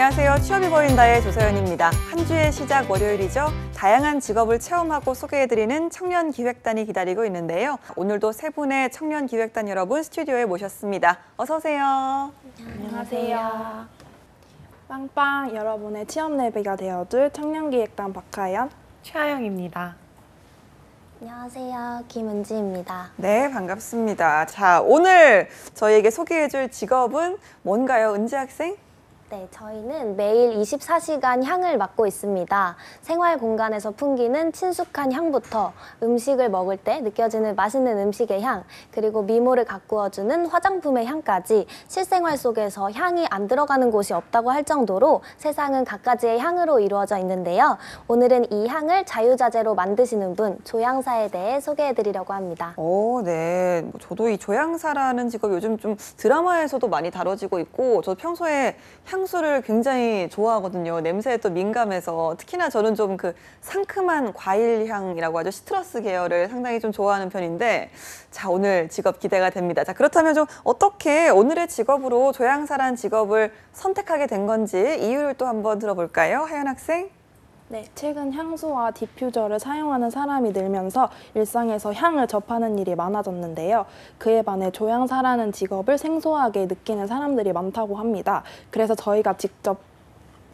안녕하세요. 취업이 보인다의 조서연입니다. 한 주의 시작 월요일이죠. 다양한 직업을 체험하고 소개해드리는 청년기획단이 기다리고 있는데요. 오늘도 세 분의 청년기획단 여러분 스튜디오에 모셨습니다. 어서 오세요. 안녕하세요. 빵빵 여러분의 취업 내비가 되어줄 청년기획단 박하연, 최하영입니다. 안녕하세요. 김은지입니다. 네, 반갑습니다. 자, 오늘 저희에게 소개해줄 직업은 뭔가요, 은지 학생? 네, 저희는 매일 24시간 향을 맡고 있습니다. 생활 공간에서 풍기는 친숙한 향부터 음식을 먹을 때 느껴지는 맛있는 음식의 향, 그리고 미모를 가꾸어주는 화장품의 향까지 실생활 속에서 향이 안 들어가는 곳이 없다고 할 정도로 세상은 갖가지의 향으로 이루어져 있는데요. 오늘은 이 향을 자유자재로 만드시는 분, 조향사에 대해 소개해드리려고 합니다. 오, 네. 저도 이 조향사라는 직업 요즘 좀 드라마에서도 많이 다뤄지고 있고, 저 평소에 향수를 굉장히 좋아하거든요. 냄새에 또 민감해서. 특히나 저는 좀 그 상큼한 과일 향이라고 하죠. 시트러스 계열을 상당히 좀 좋아하는 편인데, 자, 오늘 직업 기대가 됩니다. 자, 그렇다면 좀 어떻게 오늘의 직업으로 조향사라는 직업을 선택하게 된 건지 이유를 또 한번 들어볼까요? 하연 학생? 네, 최근 향수와 디퓨저를 사용하는 사람이 늘면서 일상에서 향을 접하는 일이 많아졌는데요. 그에 반해 조향사라는 직업을 생소하게 느끼는 사람들이 많다고 합니다. 그래서 저희가 직접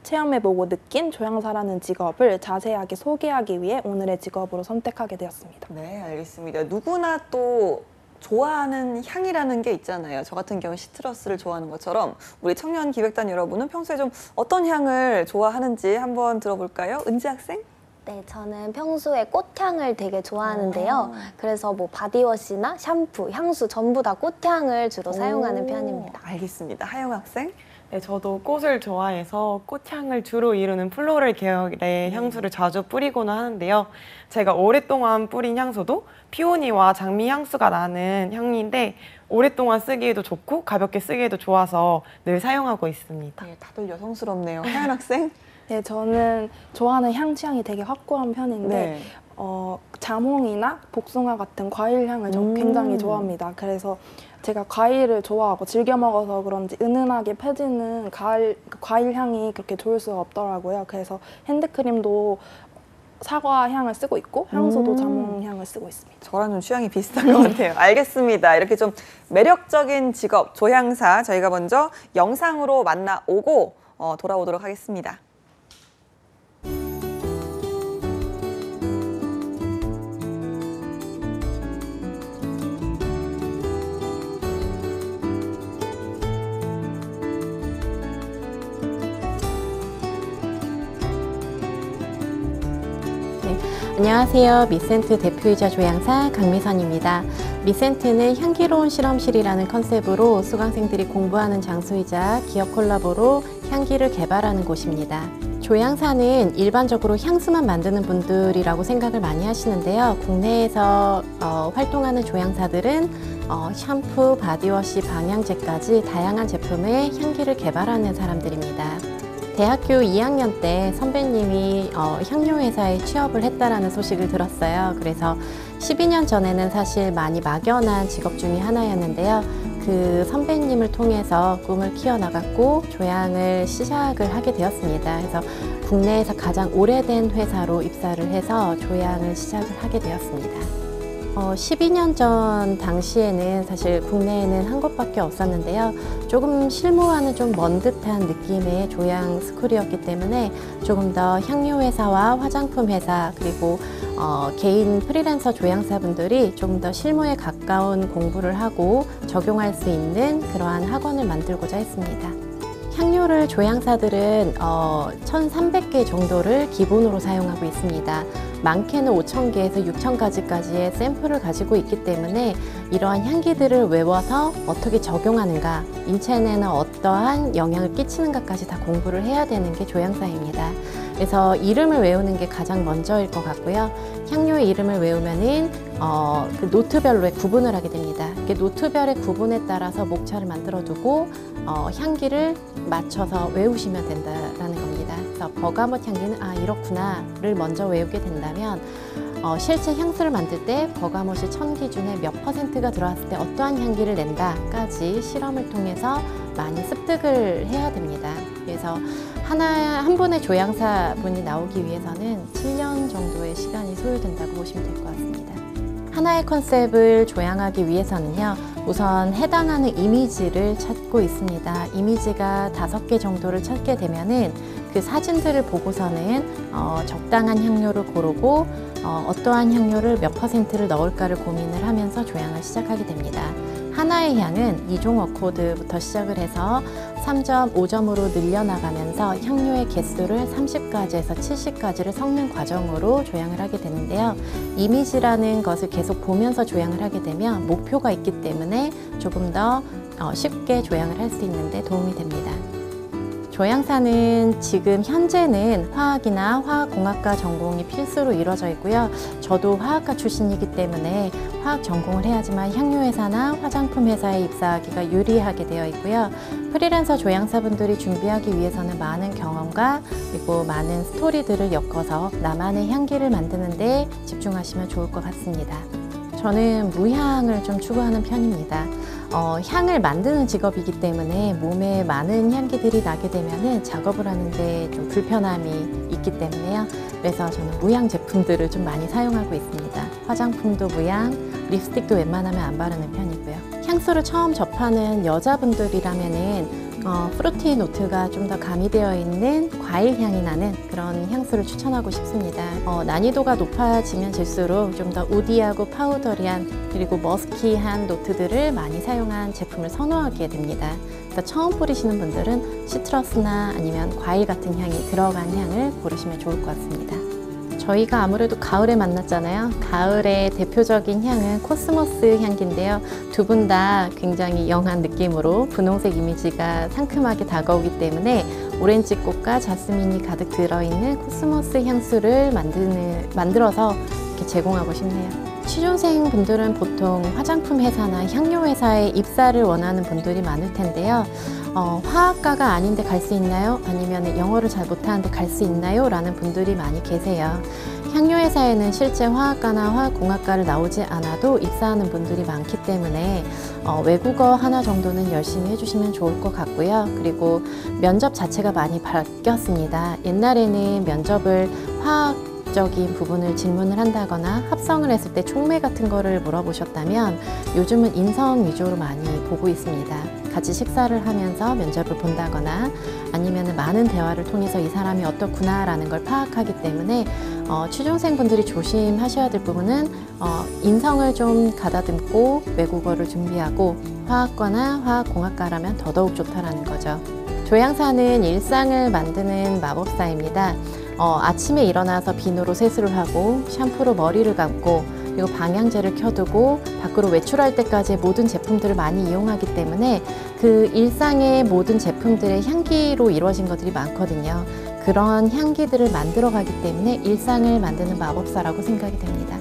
체험해보고 느낀 조향사라는 직업을 자세하게 소개하기 위해 오늘의 직업으로 선택하게 되었습니다. 네, 알겠습니다. 누구나 또 좋아하는 향이라는 게 있잖아요. 저 같은 경우 시트러스를 좋아하는 것처럼 우리 청년 기획단 여러분은 평소에 좀 어떤 향을 좋아하는지 한번 들어볼까요? 은지 학생? 네, 저는 평소에 꽃향을 되게 좋아하는데요. 그래서 뭐 바디워시나 샴푸, 향수 전부 다 꽃향을 주로 사용하는 편입니다. 알겠습니다. 하영 학생? 네, 저도 꽃을 좋아해서 꽃향을 주로 이루는 플로럴 계열의 향수를 자주 뿌리곤 하는데요. 제가 오랫동안 뿌린 향수도 피오니와 장미 향수가 나는 향인데 오랫동안 쓰기에도 좋고 가볍게 쓰기에도 좋아서 늘 사용하고 있습니다. 네, 다들 여성스럽네요. 하연 학생? 네, 저는 좋아하는 향 취향이 되게 확고한 편인데 네. 자몽이나 복숭아 같은 과일 향을 저 굉장히 좋아합니다. 그래서 제가 과일을 좋아하고 즐겨 먹어서 그런지 은은하게 펴지는 과일 향이 그렇게 좋을 수가 없더라고요. 그래서 핸드크림도 사과 향을 쓰고 있고 향수도 자몽 향을 쓰고 있습니다. 저랑 좀 취향이 비슷한 것 같아요. 알겠습니다. 이렇게 좀 매력적인 직업, 조향사 저희가 먼저 영상으로 만나오고 돌아오도록 하겠습니다. 안녕하세요. 미센트 대표이자 조향사 강미선입니다. 미센트는 향기로운 실험실이라는 컨셉으로 수강생들이 공부하는 장소이자 기업 콜라보로 향기를 개발하는 곳입니다. 조향사는 일반적으로 향수만 만드는 분들이라고 생각을 많이 하시는데요. 국내에서 활동하는 조향사들은 샴푸, 바디워시, 방향제까지 다양한 제품의 향기를 개발하는 사람들입니다. 대학교 2학년 때 선배님이 향료회사에 취업을 했다라는 소식을 들었어요. 그래서 12년 전에는 사실 많이 막연한 직업 중에 하나였는데요. 그 선배님을 통해서 꿈을 키워나갔고 조향을 시작을 하게 되었습니다. 그래서 국내에서 가장 오래된 회사로 입사를 해서 조향을 시작을 하게 되었습니다. 12년 전 당시에는 사실 국내에는 한 곳밖에 없었는데요. 조금 실무와는 좀 먼 듯한 느낌의 조향 스쿨이었기 때문에 조금 더 향료 회사와 화장품 회사 그리고 개인 프리랜서 조향사분들이 조금 더 실무에 가까운 공부를 하고 적용할 수 있는 그러한 학원을 만들고자 했습니다. 향료를 조향사들은 1,300개 정도를 기본으로 사용하고 있습니다. 많게는 5,000개에서 6,000가지까지의 샘플을 가지고 있기 때문에 이러한 향기들을 외워서 어떻게 적용하는가, 인체 내는 어떠한 영향을 끼치는가까지 다 공부를 해야 되는 게 조향사입니다. 그래서 이름을 외우는 게 가장 먼저일 것 같고요. 향료의 이름을 외우면은 그 노트별로 구분을 하게 됩니다. 노트별의 구분에 따라서 목차를 만들어두고 향기를 맞춰서 외우시면 된다라는 겁니다. 그래서 버가못 향기는 이렇구나를 먼저 외우게 된다면 실제 향수를 만들 때 버가못이 1000기준에 몇 %가 들어왔을 때 어떠한 향기를 낸다까지 실험을 통해서 많이 습득을 해야 됩니다. 그래서 한 분의 조향사분이 나오기 위해서는 7년 정도의 시간이 소요된다고 보시면 될 것 같습니다. 하나의 컨셉을 조향하기 위해서는요, 우선 해당하는 이미지를 찾고 있습니다. 이미지가 5개 정도를 찾게 되면은 그 사진들을 보고서는 적당한 향료를 고르고 어떠한 향료를 몇 %를 넣을까를 고민을 하면서 조향을 시작하게 됩니다. 하나의 향은 2종 어코드부터 시작을 해서 3.5점으로 늘려나가면서 향료의 개수를 30가지에서 70가지를 섞는 과정으로 조향을 하게 되는데요. 이미지라는 것을 계속 보면서 조향을 하게 되면 목표가 있기 때문에 조금 더 쉽게 조향을 할 수 있는데 도움이 됩니다. 조향사는 지금 현재는 화학이나 화학공학과 전공이 필수로 이루어져 있고요. 저도 화학과 출신이기 때문에 화학 전공을 해야지만 향료회사나 화장품 회사에 입사하기가 유리하게 되어 있고요. 프리랜서 조향사분들이 준비하기 위해서는 많은 경험과 그리고 많은 스토리들을 엮어서 나만의 향기를 만드는 데 집중하시면 좋을 것 같습니다. 저는 무향을 좀 추구하는 편입니다. 향을 만드는 직업이기 때문에 몸에 많은 향기들이 나게 되면은 작업을 하는데 좀 불편함이 있기 때문에요. 그래서 저는 무향 제품들을 좀 많이 사용하고 있습니다. 화장품도 무향, 립스틱도 웬만하면 안 바르는 편이고요. 향수를 처음 접하는 여자분들이라면은 프루티 노트가 좀 더 가미되어 있는 과일 향이 나는 그런 향수를 추천하고 싶습니다. 난이도가 높아지면 질수록 좀 더 우디하고 파우더리한 그리고 머스키한 노트들을 많이 사용한 제품을 선호하게 됩니다. 그래서 처음 뿌리시는 분들은 시트러스나 아니면 과일 같은 향이 들어간 향을 고르시면 좋을 것 같습니다. 저희가 아무래도 가을에 만났잖아요. 가을의 대표적인 향은 코스모스 향기인데요. 두 분 다 굉장히 영한 느낌으로 분홍색 이미지가 상큼하게 다가오기 때문에 오렌지 꽃과 자스민이 가득 들어있는 코스모스 향수를 만들어서 이렇게 제공하고 싶네요. 취준생 분들은 보통 화장품 회사나 향료 회사에 입사를 원하는 분들이 많을 텐데요. 화학과가 아닌데 갈 수 있나요? 아니면 영어를 잘 못하는데 갈 수 있나요? 라는 분들이 많이 계세요. 향료회사에는 실제 화학과나 화학공학과를 나오지 않아도 입사하는 분들이 많기 때문에 외국어 하나 정도는 열심히 해주시면 좋을 것 같고요. 그리고 면접 자체가 많이 바뀌었습니다. 옛날에는 면접을 화학적인 부분을 질문을 한다거나 합성을 했을 때 촉매 같은 거를 물어보셨다면 요즘은 인성 위주로 많이 보고 있습니다. 같이 식사를 하면서 면접을 본다거나 아니면 많은 대화를 통해서 이 사람이 어떻구나 라는 걸 파악하기 때문에 취준생분들이 조심하셔야 될 부분은 인성을 좀 가다듬고 외국어를 준비하고 화학과나 화학공학과라면 더더욱 좋다라는 거죠. 조향사는 일상을 만드는 마법사입니다. 아침에 일어나서 비누로 세수를 하고 샴푸로 머리를 감고 그리고 방향제를 켜두고 밖으로 외출할 때까지 모든 제품들을 많이 이용하기 때문에 그 일상의 모든 제품들의 향기로 이루어진 것들이 많거든요. 그런 향기들을 만들어 가기 때문에 일상을 만드는 마법사라고 생각이 됩니다.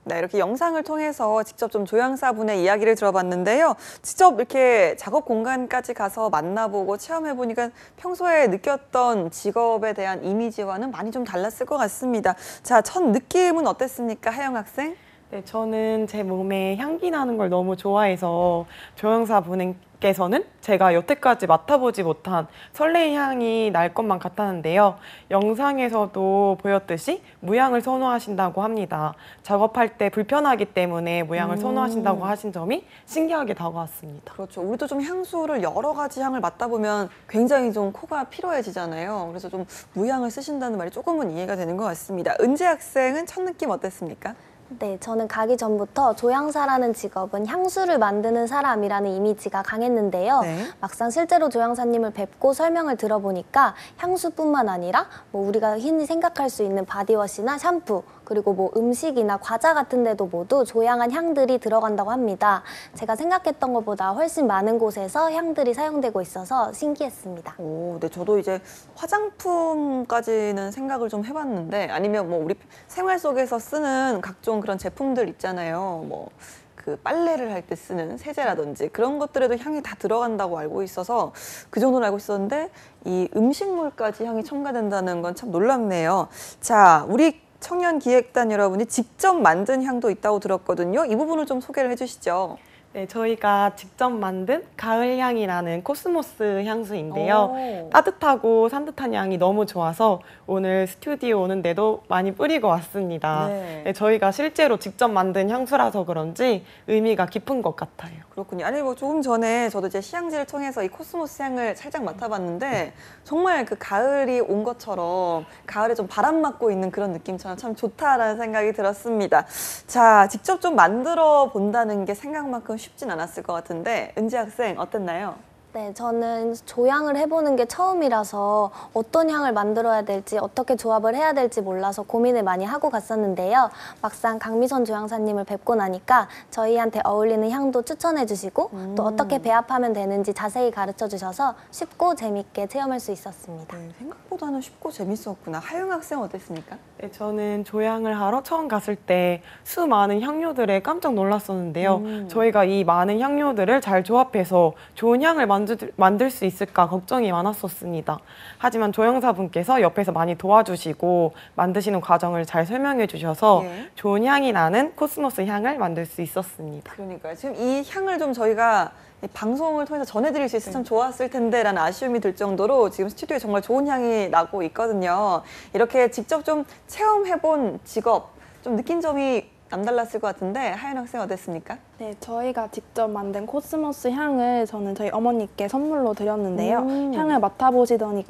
네, 이렇게 영상을 통해서 직접 좀 조향사분의 이야기를 들어봤는데요. 직접 이렇게 작업 공간까지 가서 만나보고 체험해보니까 평소에 느꼈던 직업에 대한 이미지와는 많이 좀 달랐을 것 같습니다. 자, 첫 느낌은 어땠습니까, 하영 학생? 네, 저는 제 몸에 향기 나는 걸 너무 좋아해서 조향사 분께서는 제가 여태까지 맡아보지 못한 설레의 향이 날 것만 같았는데요. 영상에서도 보였듯이 무향을 선호하신다고 합니다. 작업할 때 불편하기 때문에 무향을 선호하신다고 하신 점이 신기하게 다가왔습니다. 그렇죠. 우리도 좀 향수를 여러 가지 향을 맡다 보면 굉장히 좀 코가 피로해지잖아요. 그래서 좀 무향을 쓰신다는 말이 조금은 이해가 되는 것 같습니다. 은재 학생은 첫 느낌 어땠습니까? 네, 저는 가기 전부터 조향사라는 직업은 향수를 만드는 사람이라는 이미지가 강했는데요. 네. 막상 실제로 조향사님을 뵙고 설명을 들어보니까 향수뿐만 아니라 뭐 우리가 흔히 생각할 수 있는 바디워시나 샴푸, 그리고 뭐 음식이나 과자 같은 데도 모두 조향한 향들이 들어간다고 합니다. 제가 생각했던 것보다 훨씬 많은 곳에서 향들이 사용되고 있어서 신기했습니다. 오, 네, 저도 이제 화장품까지는 생각을 좀 해봤는데 아니면 뭐 우리 생활 속에서 쓰는 각종 그런 제품들 있잖아요. 뭐 그 빨래를 할 때 쓰는 세제라든지 그런 것들에도 향이 다 들어간다고 알고 있어서 그 정도는 알고 있었는데 이 음식물까지 향이 첨가된다는 건 참 놀랍네요. 자, 우리 청년 기획단 여러분이 직접 만든 향도 있다고 들었거든요. 이 부분을 좀 소개를 해주시죠. 네, 저희가 직접 만든 가을향이라는 코스모스 향수인데요. 오. 따뜻하고 산뜻한 향이 너무 좋아서 오늘 스튜디오 오는데도 많이 뿌리고 왔습니다. 네. 네, 저희가 실제로 직접 만든 향수라서 그런지 의미가 깊은 것 같아요. 그렇군요. 아니 뭐 조금 전에 저도 제 시향지를 통해서 이 코스모스 향을 살짝 맡아봤는데 정말 그 가을이 온 것처럼 가을에 좀 바람 맞고 있는 그런 느낌처럼 참 좋다라는 생각이 들었습니다. 자, 직접 좀 만들어 본다는 게 생각만큼 쉽진 않았을 것 같은데 은지 학생 어땠나요? 네, 저는 조향을 해보는 게 처음이라서 어떤 향을 만들어야 될지 어떻게 조합을 해야 될지 몰라서 고민을 많이 하고 갔었는데요. 막상 강미선 조향사님을 뵙고 나니까 저희한테 어울리는 향도 추천해 주시고 또 어떻게 배합하면 되는지 자세히 가르쳐 주셔서 쉽고 재밌게 체험할 수 있었습니다. 네, 생각보다는 쉽고 재밌었구나. 하영 학생 어땠습니까? 네, 저는 조향을 하러 처음 갔을 때 수많은 향료들에 깜짝 놀랐었는데요. 저희가 이 많은 향료들을 잘 조합해서 좋은 향을 만들 수 있을까 걱정이 많았었습니다. 하지만 조향사분께서 옆에서 많이 도와주시고 만드시는 과정을 잘 설명해 주셔서 예. 좋은 향이 나는 코스모스 향을 만들 수 있었습니다. 그러니까요. 지금 이 향을 좀 저희가 이 방송을 통해서 전해드릴 수 있어서 참 좋았을 텐데라는 아쉬움이 들 정도로 지금 스튜디오에 정말 좋은 향이 나고 있거든요. 이렇게 직접 좀 체험해본 직업, 좀 느낀 점이 남달랐을 것 같은데 하연 학생 어땠습니까? 네, 저희가 직접 만든 코스모스 향을 저는 저희 어머니께 선물로 드렸는데요. 향을 맡아보시더니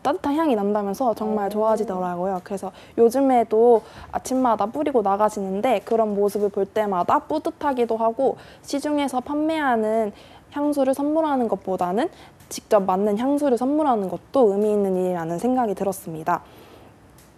따뜻한 향이 난다면서 정말 좋아하시더라고요. 그래서 요즘에도 아침마다 뿌리고 나가시는데 그런 모습을 볼 때마다 뿌듯하기도 하고 시중에서 판매하는 향수를 선물하는 것보다는 직접 만든 향수를 선물하는 것도 의미 있는 일이라는 생각이 들었습니다.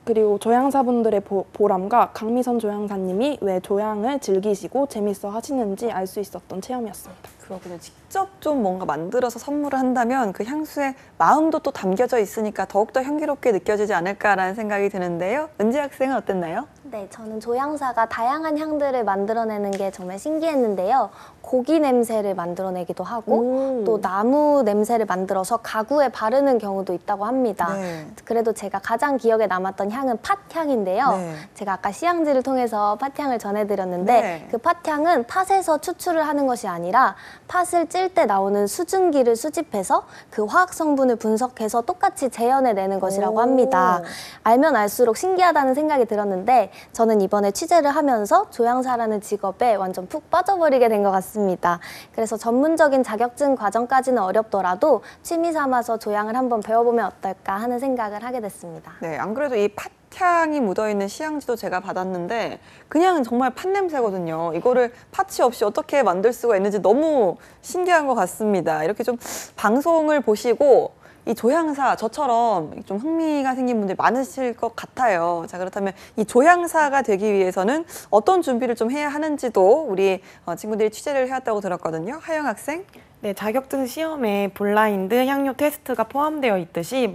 그리고 조향사분들의 보람과 강미선 조향사님이 왜 조향을 즐기시고 재밌어 하시는지 알 수 있었던 체험이었습니다. 그렇군요. 직접 좀 뭔가 만들어서 선물을 한다면 그 향수에 마음도 또 담겨져 있으니까 더욱더 향기롭게 느껴지지 않을까라는 생각이 드는데요. 은지 학생은 어땠나요? 네, 저는 조향사가 다양한 향들을 만들어내는 게 정말 신기했는데요. 고기 냄새를 만들어내기도 하고 또 나무 냄새를 만들어서 가구에 바르는 경우도 있다고 합니다. 네. 그래도 제가 가장 기억에 남았던 향은 팥향인데요. 네. 제가 아까 시향지를 통해서 팥향을 전해드렸는데 네. 그 팥향은 팥에서 추출을 하는 것이 아니라 팥을 찔 때 나오는 수증기를 수집해서 그 화학 성분을 분석해서 똑같이 재현해내는 것이라고 합니다. 알면 알수록 신기하다는 생각이 들었는데 저는 이번에 취재를 하면서 조향사라는 직업에 완전 푹 빠져버리게 된 것 같습니다. 그래서 전문적인 자격증 과정까지는 어렵더라도 취미 삼아서 조향을 한번 배워보면 어떨까 하는 생각을 하게 됐습니다. 네, 안 그래도 이 팥향이 묻어있는 시향지도 제가 받았는데 그냥 정말 팥 냄새거든요. 이거를 팥이 없이 어떻게 만들 수가 있는지 너무 신기한 것 같습니다. 이렇게 좀 방송을 보시고 이 조향사 저처럼 좀 흥미가 생긴 분들이 많으실 것 같아요. 자, 그렇다면 이 조향사가 되기 위해서는 어떤 준비를 좀 해야 하는지도 우리 친구들이 취재를 해왔다고 들었거든요. 하영 학생. 네, 자격증 시험에 블라인드 향료 테스트가 포함되어 있듯이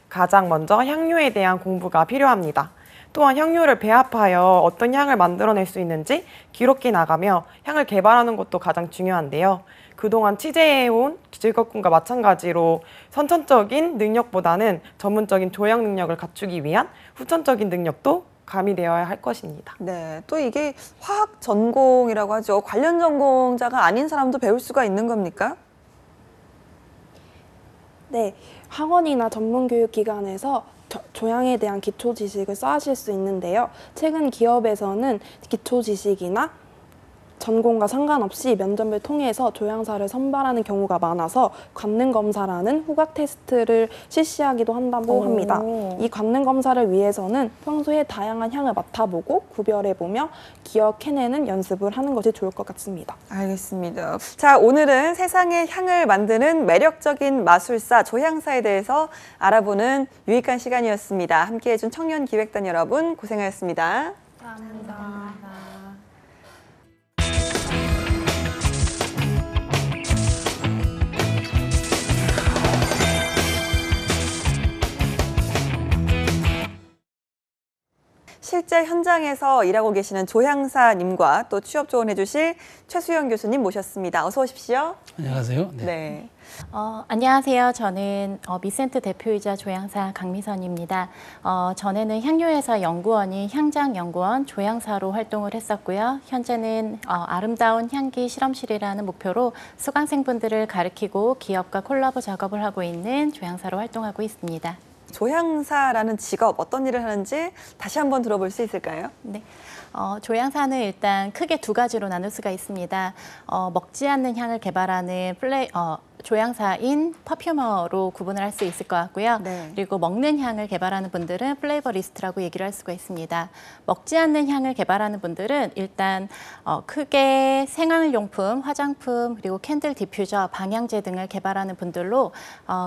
가장 먼저 향료에 대한 공부가 필요합니다. 또한 향료를 배합하여 어떤 향을 만들어낼 수 있는지 기록해 나가며 향을 개발하는 것도 가장 중요한데요. 그동안 취재해온 직업군과 마찬가지로 선천적인 능력보다는 전문적인 조향 능력을 갖추기 위한 후천적인 능력도 가미되어야 할 것입니다. 네, 또 이게 화학 전공이라고 하죠. 관련 전공자가 아닌 사람도 배울 수가 있는 겁니까? 네, 학원이나 전문교육기관에서 조향에 대한 기초 지식을 쌓으실 수 있는데요. 최근 기업에서는 기초 지식이나 전공과 상관없이 면접을 통해서 조향사를 선발하는 경우가 많아서 관능 검사라는 후각 테스트를 실시하기도 한다고 합니다. 이 관능 검사를 위해서는 평소에 다양한 향을 맡아보고 구별해보며 기억해내는 연습을 하는 것이 좋을 것 같습니다. 알겠습니다. 자, 오늘은 세상의 향을 만드는 매력적인 마술사 조향사에 대해서 알아보는 유익한 시간이었습니다. 함께해준 청년기획단 여러분 고생하셨습니다. 감사합니다. 실제 현장에서 일하고 계시는 조향사님과 또 취업 조언해 주실 최수영 교수님 모셨습니다. 어서 오십시오. 안녕하세요. 네. 안녕하세요. 저는 미센트 대표이자 조향사 강미선입니다. 전에는 향료회사 연구원인 향장연구원 조향사로 활동을 했었고요. 현재는 아름다운 향기 실험실이라는 목표로 수강생분들을 가르치고 기업과 콜라보 작업을 하고 있는 조향사로 활동하고 있습니다. 조향사라는 직업, 어떤 일을 하는지 다시 한번 들어볼 수 있을까요? 네. 조향사는 일단 크게 두 가지로 나눌 수가 있습니다. 먹지 않는 향을 개발하는 조향사인 퍼퓸어로 구분을 할 수 있을 것 같고요. 네. 그리고 먹는 향을 개발하는 분들은 플레이버리스트라고 얘기를 할 수가 있습니다. 먹지 않는 향을 개발하는 분들은 일단 크게 생활용품, 화장품, 그리고 캔들 디퓨저, 방향제 등을 개발하는 분들로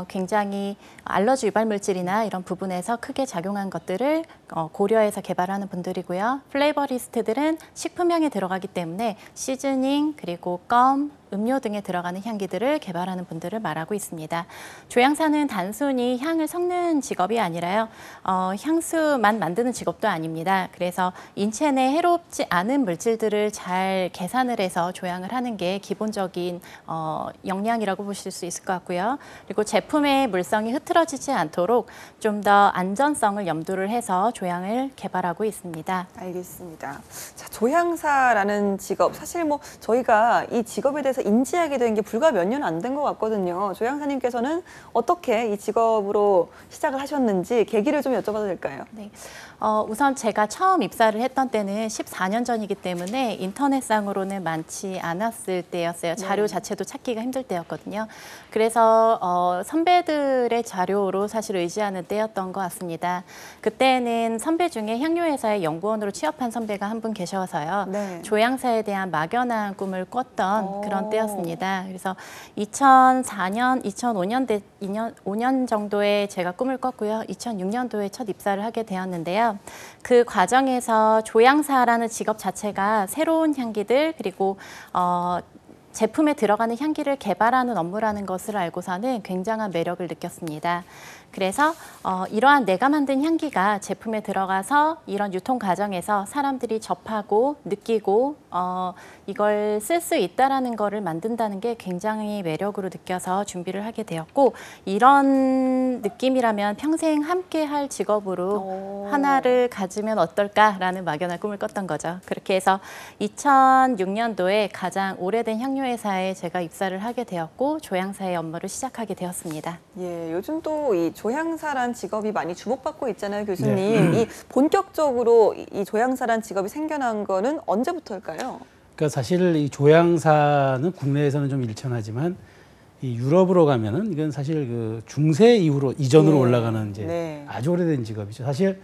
굉장히 알러지 유발 물질이나 이런 부분에서 크게 작용한 것들을 고려해서 개발하는 분들이고요. 플레이버리스트들은 식품향에 들어가기 때문에 시즈닝, 그리고 껌, 음료 등에 들어가는 향기들을 개발하는 분들을 말하고 있습니다. 조향사는 단순히 향을 섞는 직업이 아니라요. 향수만 만드는 직업도 아닙니다. 그래서 인체 내 해롭지 않은 물질들을 잘 계산을 해서 조향을 하는 게 기본적인 역량이라고 보실 수 있을 것 같고요. 그리고 제품의 물성이 흐트러지지 않도록 좀 더 안전성을 염두를 해서 조향을 개발하고 있습니다. 알겠습니다. 자, 조향사라는 직업, 사실 뭐 저희가 이 직업에 대해서 인지하게 된 게 불과 몇 년 안 된 것 같거든요. 조향사님께서는 어떻게 이 직업으로 시작을 하셨는지 계기를 좀 여쭤봐도 될까요? 네. 우선 제가 처음 입사를 했던 때는 14년 전이기 때문에 인터넷상으로는 많지 않았을 때였어요. 자료 자체도 찾기가 힘들 때였거든요. 그래서 선배들의 자료로 사실 의지하는 때였던 것 같습니다. 그때는 선배 중에 향료회사의 연구원으로 취업한 선배가 한 분 계셔서요. 네. 조향사에 대한 막연한 꿈을 꿨던 그런 때였습니다. 그래서 2004년, 5년 정도에 제가 꿈을 꿨고요. 2006년도에 첫 입사를 하게 되었는데요. 그 과정에서 조향사라는 직업 자체가 새로운 향기들 그리고 제품에 들어가는 향기를 개발하는 업무라는 것을 알고서는 굉장한 매력을 느꼈습니다. 그래서 이러한 내가 만든 향기가 제품에 들어가서 이런 유통 과정에서 사람들이 접하고 느끼고 이걸 쓸 수 있다라는 거를 만든다는 게 굉장히 매력으로 느껴서 준비를 하게 되었고 이런 느낌이라면 평생 함께 할 직업으로 하나를 가지면 어떨까라는 막연한 꿈을 꿨던 거죠. 그렇게 해서 2006년도에 가장 오래된 향료회사에 제가 입사를 하게 되었고 조향사의 업무를 시작하게 되었습니다. 예, 요즘 또 이 조향사란 직업이 많이 주목받고 있잖아요, 교수님. 이 본격적으로 이 조향사란 직업이 생겨난 거는 언제부터일까요? 그러니까 사실 이 조향사는 국내에서는 좀 일천하지만 이 유럽으로 가면은 이건 사실 그 중세 이후로 이전으로 올라가는 이제 아주 오래된 직업이죠. 사실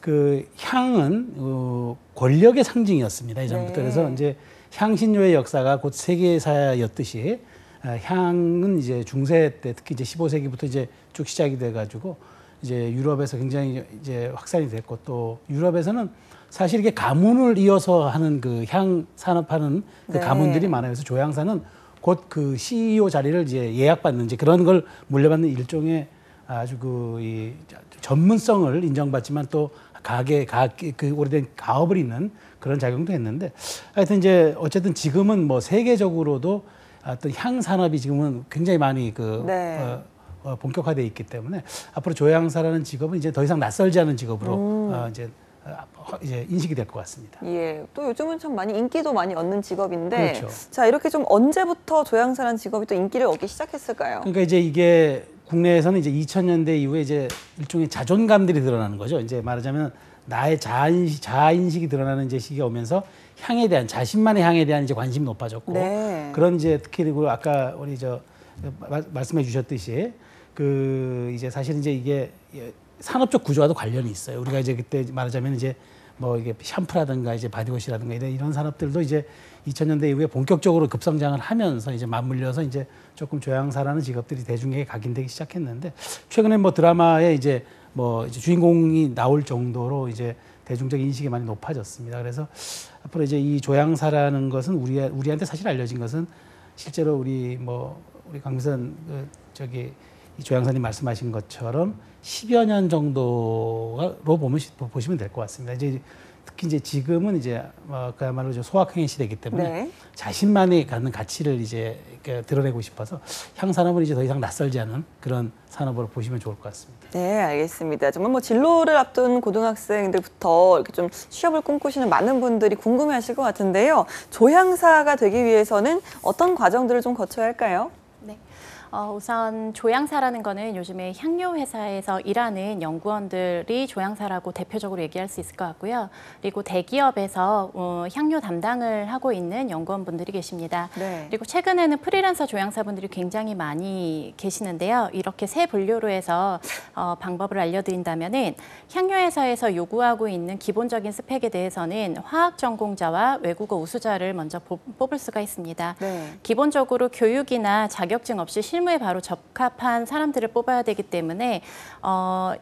그 향은 권력의 상징이었습니다. 예전부터. 그래서 이제 향신료의 역사가 곧 세계사였듯이 향은 이제 중세 때 특히 이제 15세기부터 이제 쭉 시작이 돼가지고 이제 유럽에서 굉장히 이제 확산이 됐고 또 유럽에서는 사실 이게 가문을 이어서 하는 그 향 산업하는 그 가문들이 많아요. 그래서 조향사는 곧 그 CEO 자리를 이제 예약받는 이제 그런 걸 물려받는 일종의 아주 이 전문성을 인정받지만 또 그 오래된 가업을 잇는 그런 작용도 했는데 하여튼 이제 어쨌든 지금은 뭐 세계적으로도 어떤 향 산업이 지금은 굉장히 많이 본격화되어 있기 때문에 앞으로 조향사라는 직업은 이제 더 이상 낯설지 않은 직업으로 이제 인식이 될 것 같습니다. 예, 또 요즘은 참 많이 인기도 많이 얻는 직업인데, 그렇죠. 자 이렇게 좀 언제부터 조향사라는 직업이 또 인기를 얻기 시작했을까요? 그러니까 이제 이게 국내에서는 이제 2000년대 이후에 이제 일종의 자존감들이 드러나는 거죠. 이제 말하자면 나의 자아인식이 드러나는 이제 시기가 오면서 향에 대한 자신만의 향에 대한 이제 관심이 높아졌고 그런 이제 특히 그리고 아까 우리 말씀해 주셨듯이 그 이제 사실 이제 이게 산업적 구조와도 관련이 있어요. 우리가 이제 그때 말하자면 이제 뭐 이게 샴푸라든가 이제 바디워시라든가 이런 산업들도 이제 2000년대 이후에 본격적으로 급성장을 하면서 이제 맞물려서 이제 조금 조향사라는 직업들이 대중에게 각인되기 시작했는데 최근에 뭐 드라마에 이제 주인공이 나올 정도로 이제 대중적 인식이 많이 높아졌습니다. 그래서 앞으로 이제 이 조향사라는 것은 우리한테 사실 알려진 것은 실제로 우리 강미선 이 조향사님 말씀하신 것처럼 10여 년 정도로 보시면 될 것 같습니다. 이제 특히 이제 지금은 이제 그야말로 소확행의 시대이기 때문에 네. 자신만이 갖는 가치를 이제 드러내고 싶어서 향산업은 이제 더 이상 낯설지 않은 그런 산업으로 보시면 좋을 것 같습니다. 네, 알겠습니다. 정말 뭐 진로를 앞둔 고등학생들부터 이렇게 좀 취업을 꿈꾸시는 많은 분들이 궁금해하실 것 같은데요. 조향사가 되기 위해서는 어떤 과정들을 좀 거쳐야 할까요? 네. 우선 조향사라는 거는 요즘에 향료 회사에서 일하는 연구원들이 조향사라고 대표적으로 얘기할 수 있을 것 같고요. 그리고 대기업에서 향료 담당을 하고 있는 연구원분들이 계십니다. 네. 그리고 최근에는 프리랜서 조향사분들이 굉장히 많이 계시는데요. 이렇게 세 분류로 해서 방법을 알려드린다면은 향료 회사에서 요구하고 있는 기본적인 스펙에 대해서는 화학 전공자와 외국어 우수자를 먼저 뽑을 수가 있습니다. 네. 기본적으로 교육이나 자격증 없이 실무에 바로 적합한 사람들을 뽑아야 되기 때문에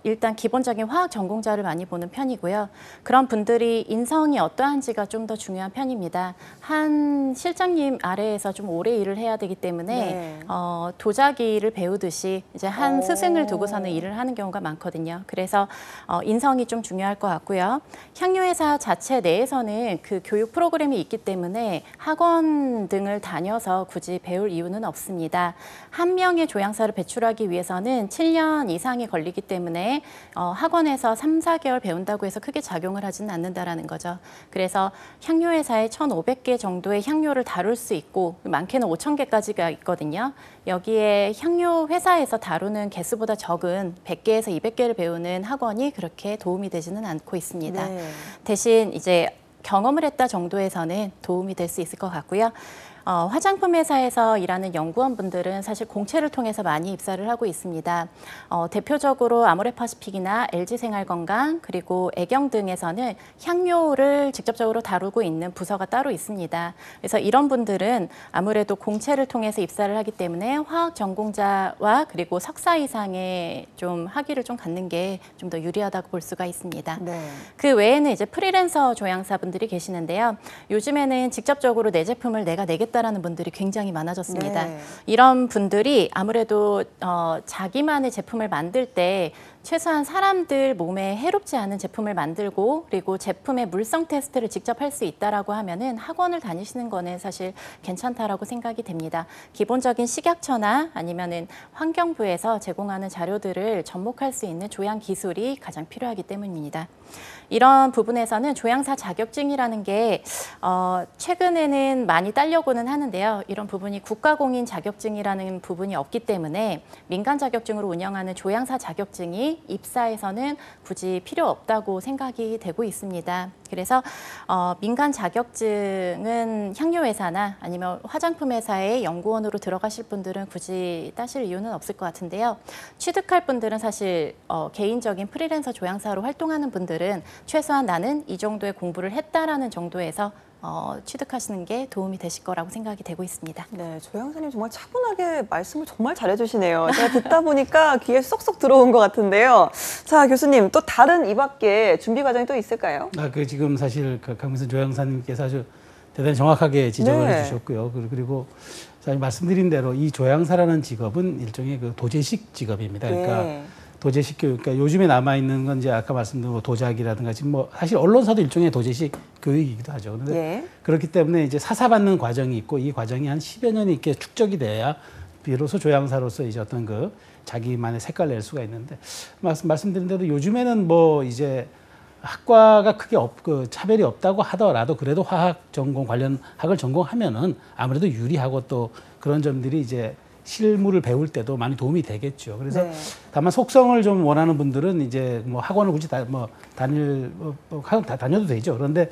일단 기본적인 화학 전공자를 많이 보는 편이고요. 그런 분들이 인성이 어떠한지가 좀 더 중요한 편입니다. 한 실장님 아래에서 좀 오래 일을 해야 되기 때문에 네. 도자기를 배우듯이 이제 한 스승을 두고서는 일을 하는 경우가 많거든요. 그래서 인성이 좀 중요할 것 같고요. 향료회사 자체 내에서는 그 교육 프로그램이 있기 때문에 학원 등을 다녀서 굳이 배울 이유는 없습니다. 한 명의 조향사를 배출하기 위해서는 7년 이상이 걸리기 때문에 학원에서 3, 4개월 배운다고 해서 크게 작용을 하지는 않는다라는 거죠. 그래서 향료회사에 1,500개 정도의 향료를 다룰 수 있고 많게는 5,000개까지가 있거든요. 여기에 향료 회사에서 다루는 개수보다 적은 100개에서 200개를 배우는 학원이 그렇게 도움이 되지는 않고 있습니다. 네. 대신 이제 경험을 했다 정도에서는 도움이 될 수 있을 것 같고요. 화장품 회사에서 일하는 연구원분들은 사실 공채를 통해서 많이 입사를 하고 있습니다. 대표적으로 아모레파시픽이나 LG생활건강 그리고 애경 등에서는 향료를 직접적으로 다루고 있는 부서가 따로 있습니다. 그래서 이런 분들은 아무래도 공채를 통해서 입사를 하기 때문에 화학 전공자와 그리고 석사 이상의 좀 학위를 좀 갖는 게 좀 더 유리하다고 볼 수가 있습니다. 네. 그 외에는 이제 프리랜서 조향사분들이 계시는데요. 요즘에는 직접적으로 내 제품을 내가 내겠다라는 분들이 굉장히 많아졌습니다. 네. 이런 분들이 아무래도 자기만의 제품을 만들 때 최소한 사람들 몸에 해롭지 않은 제품을 만들고 그리고 제품의 물성 테스트를 직접 할 수 있다라고 하면은 학원을 다니시는 거는 사실 괜찮다라고 생각이 됩니다. 기본적인 식약처나 아니면은 환경부에서 제공하는 자료들을 접목할 수 있는 조향 기술이 가장 필요하기 때문입니다. 이런 부분에서는 조향사 자격증이라는 게 최근에는 많이 따려고는 하는데요. 이런 부분이 국가공인 자격증이라는 부분이 없기 때문에 민간 자격증으로 운영하는 조향사 자격증이 입사에서는 굳이 필요 없다고 생각이 되고 있습니다. 그래서 민간 자격증은 향료회사나 아니면 화장품 회사의 연구원으로 들어가실 분들은 굳이 따실 이유는 없을 것 같은데요. 취득할 분들은 사실 개인적인 프리랜서 조향사로 활동하는 분들은 최소한 나는 이 정도의 공부를 했다라는 정도에서 취득하시는 게 도움이 되실 거라고 생각이 되고 있습니다. 네, 조향사님 정말 차분하게 말씀을 정말 잘해주시네요. 제가 듣다 보니까 귀에 쏙쏙 들어온 것 같은데요. 자, 교수님 또 다른 이 밖에 준비 과정이 또 있을까요? 지금 사실 강민선 조향사님께서 아주 대단히 정확하게 지적을 네. 해주셨고요. 그리고 사실 말씀드린 대로 이 조향사라는 직업은 일종의 그 도제식 직업입니다. 그러니까 네. 도제식 교육, 그러니까 요즘에 남아 있는 건 이제 아까 말씀드린 뭐 도자기라든가 지금 뭐 사실 언론사도 일종의 도제식 교육이기도 하죠. 그런데 예. 그렇기 때문에 이제 사사받는 과정이 있고 이 과정이 한 10여 년이 이렇게 축적이 돼야 비로소 조향사로서 이제 어떤 그 자기만의 색깔을 낼 수가 있는데 말씀드린 대로 요즘에는 뭐 이제 학과가 크게 차별이 없다고 하더라도 그래도 화학 전공 관련 학을 전공하면은 아무래도 유리하고 또 그런 점들이 이제 실무를 배울 때도 많이 도움이 되겠죠. 그래서 네. 다만 속성을 좀 원하는 분들은 이제 뭐 학원을 굳이 다녀도 되죠. 그런데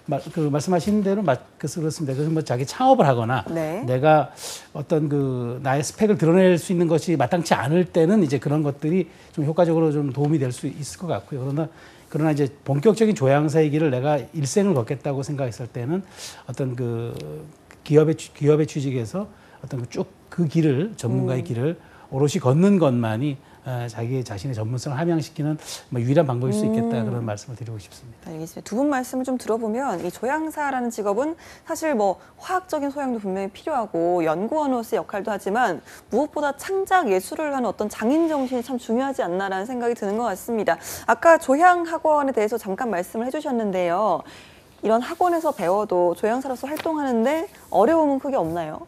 말씀하신 대로 그렇습니다. 그래서 뭐 자기 창업을 하거나 네. 내가 어떤 나의 스펙을 드러낼 수 있는 것이 마땅치 않을 때는 이제 그런 것들이 좀 효과적으로 좀 도움이 될 수 있을 것 같고요. 그러나 이제 본격적인 조향사의 길을 내가 일생을 걷겠다고 생각했을 때는 어떤 기업의 취직에서 어떤 쭉 그 길을 전문가의 길을 오롯이 걷는 것만이 자기 자신의 전문성을 함양시키는 뭐 유일한 방법일 수 있겠다 그런 말씀을 드리고 싶습니다. 알겠습니다. 두 분 말씀을 좀 들어보면 이 조향사라는 직업은 사실 뭐 화학적인 소양도 분명히 필요하고 연구원으로서의 역할도 하지만 무엇보다 창작 예술을 하는 어떤 장인 정신이 참 중요하지 않나라는 생각이 드는 것 같습니다. 아까 조향학원에 대해서 잠깐 말씀을 해주셨는데요. 이런 학원에서 배워도 조향사로서 활동하는데 어려움은 크게 없나요?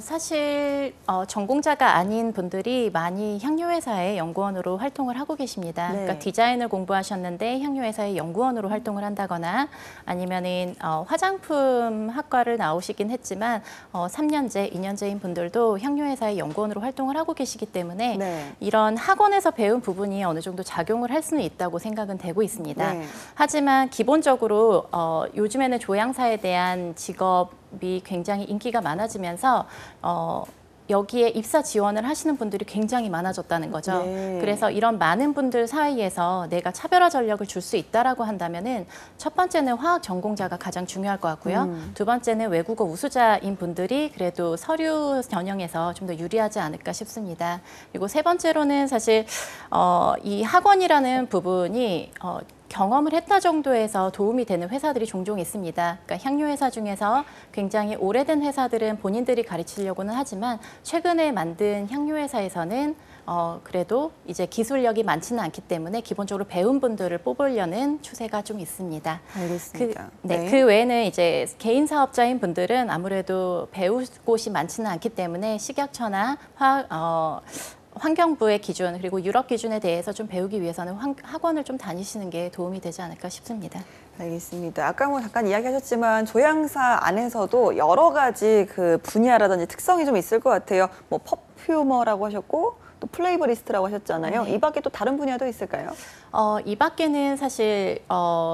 사실 전공자가 아닌 분들이 많이 향료회사의 연구원으로 활동을 하고 계십니다. 네. 그러니까 디자인을 공부하셨는데 향료회사의 연구원으로 활동을 한다거나 아니면은 화장품 학과를 나오시긴 했지만 3년제, 2년제인 분들도 향료회사의 연구원으로 활동을 하고 계시기 때문에 네. 이런 학원에서 배운 부분이 어느 정도 작용을 할 수는 있다고 생각은 되고 있습니다. 네. 하지만 기본적으로 요즘에는 조향사에 대한 직업이 굉장히 인기가 많아지면서 여기에 입사 지원을 하시는 분들이 굉장히 많아졌다는 거죠. 네. 그래서 이런 많은 분들 사이에서 내가 차별화 전략을 줄 수 있다라고 한다면은 첫 번째는 화학 전공자가 가장 중요할 것 같고요. 두 번째는 외국어 우수자인 분들이 그래도 서류 전형에서 좀 더 유리하지 않을까 싶습니다. 그리고 세 번째로는 사실 이 학원이라는 부분이 경험을 했다 정도에서 도움이 되는 회사들이 종종 있습니다. 그러니까 향료회사 중에서 굉장히 오래된 회사들은 본인들이 가르치려고는 하지만 최근에 만든 향료회사에서는 그래도 이제 기술력이 많지는 않기 때문에 기본적으로 배운 분들을 뽑으려는 추세가 좀 있습니다. 알겠습니다. 그 외에는 이제 개인 사업자인 분들은 아무래도 배울 곳이 많지는 않기 때문에 식약처나 환경부의 기준 그리고 유럽 기준에 대해서 좀 배우기 위해서는 학원을 좀 다니시는 게 도움이 되지 않을까 싶습니다. 알겠습니다. 아까 뭐 잠깐 이야기하셨지만 조향사 안에서도 여러 가지 그 분야라든지 특성이 좀 있을 것 같아요. 뭐 퍼퓸머라고 하셨고 또 플레이버리스트라고 하셨잖아요. 네. 이 밖에 또 다른 분야도 있을까요? 이 밖에는 사실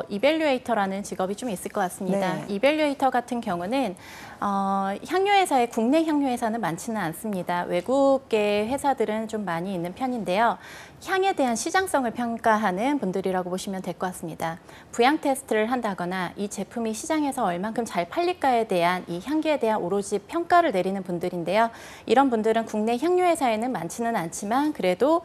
이밸류에이터라는 직업이 좀 있을 것 같습니다. 네. 이밸류에이터 같은 경우는 향료회사에 국내 향료회사는 많지는 않습니다. 외국계 회사들은 좀 많이 있는 편인데요. 향에 대한 시장성을 평가하는 분들이라고 보시면 될 것 같습니다. 부양 테스트를 한다거나 이 제품이 시장에서 얼만큼 잘 팔릴까에 대한 이 향기에 대한 오로지 평가를 내리는 분들인데요. 이런 분들은 국내 향료회사에는 많지는 않지만 그래도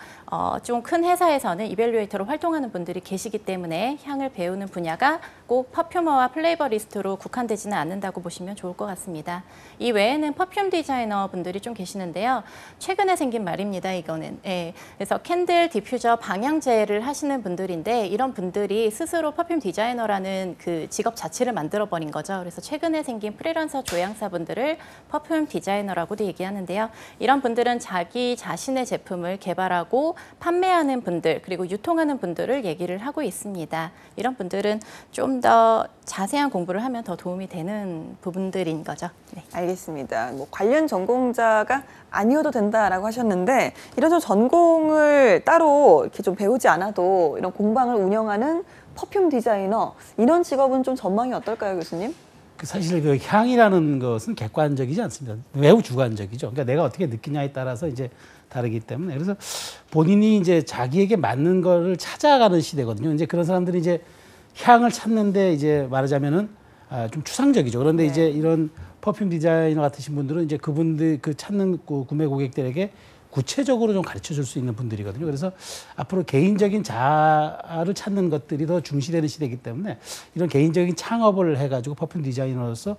좀 큰 회사에서는 이밸류에이터로 활동하는 분들이 계시기 때문에 향을 배우는 분야가 꼭 퍼퓸머와 플레이버리스트로 국한되지는 않는다고 보시면 좋을 것 같습니다. 이 외에는 퍼퓸 디자이너 분들이 좀 계시는데요. 최근에 생긴 말입니다, 이거는. 예, 그래서 캔들, 디퓨저, 방향제를 하시는 분들인데 이런 분들이 스스로 퍼퓸 디자이너라는 그 직업 자체를 만들어버린 거죠. 그래서 최근에 생긴 프리랜서 조향사 분들을 퍼퓸 디자이너라고도 얘기하는데요. 이런 분들은 자기 자신의 제품을 개발하고 판매하는 분들 그리고 유통하는 분들을 얘기를 하고 있습니다. 이런 분들은 좀 더 자세한 공부를 하면 더 도움이 되는 부분들인 거죠. 네. 알겠습니다. 뭐 관련 전공자가 아니어도 된다라고 하셨는데 이런 좀 전공을 따로 이렇게 좀 배우지 않아도 이런 공방을 운영하는 퍼퓸 디자이너 이런 직업은 좀 전망이 어떨까요, 교수님? 사실 그 향이라는 것은 객관적이지 않습니다. 매우 주관적이죠. 그러니까 내가 어떻게 느끼냐에 따라서 이제 다르기 때문에 그래서 본인이 이제 자기에게 맞는 거를 찾아가는 시대거든요. 이제 그런 사람들이 이제 향을 찾는데 이제 말하자면은 좀 추상적이죠. 그런데 이제 이런 퍼퓸 디자이너 같으신 분들은 이제 그분들 그 찾는 구매 고객들에게 구체적으로 좀 가르쳐 줄 수 있는 분들이거든요. 그래서 앞으로 개인적인 자아를 찾는 것들이 더 중시되는 시대이기 때문에 이런 개인적인 창업을 해가지고 퍼퓸 디자이너로서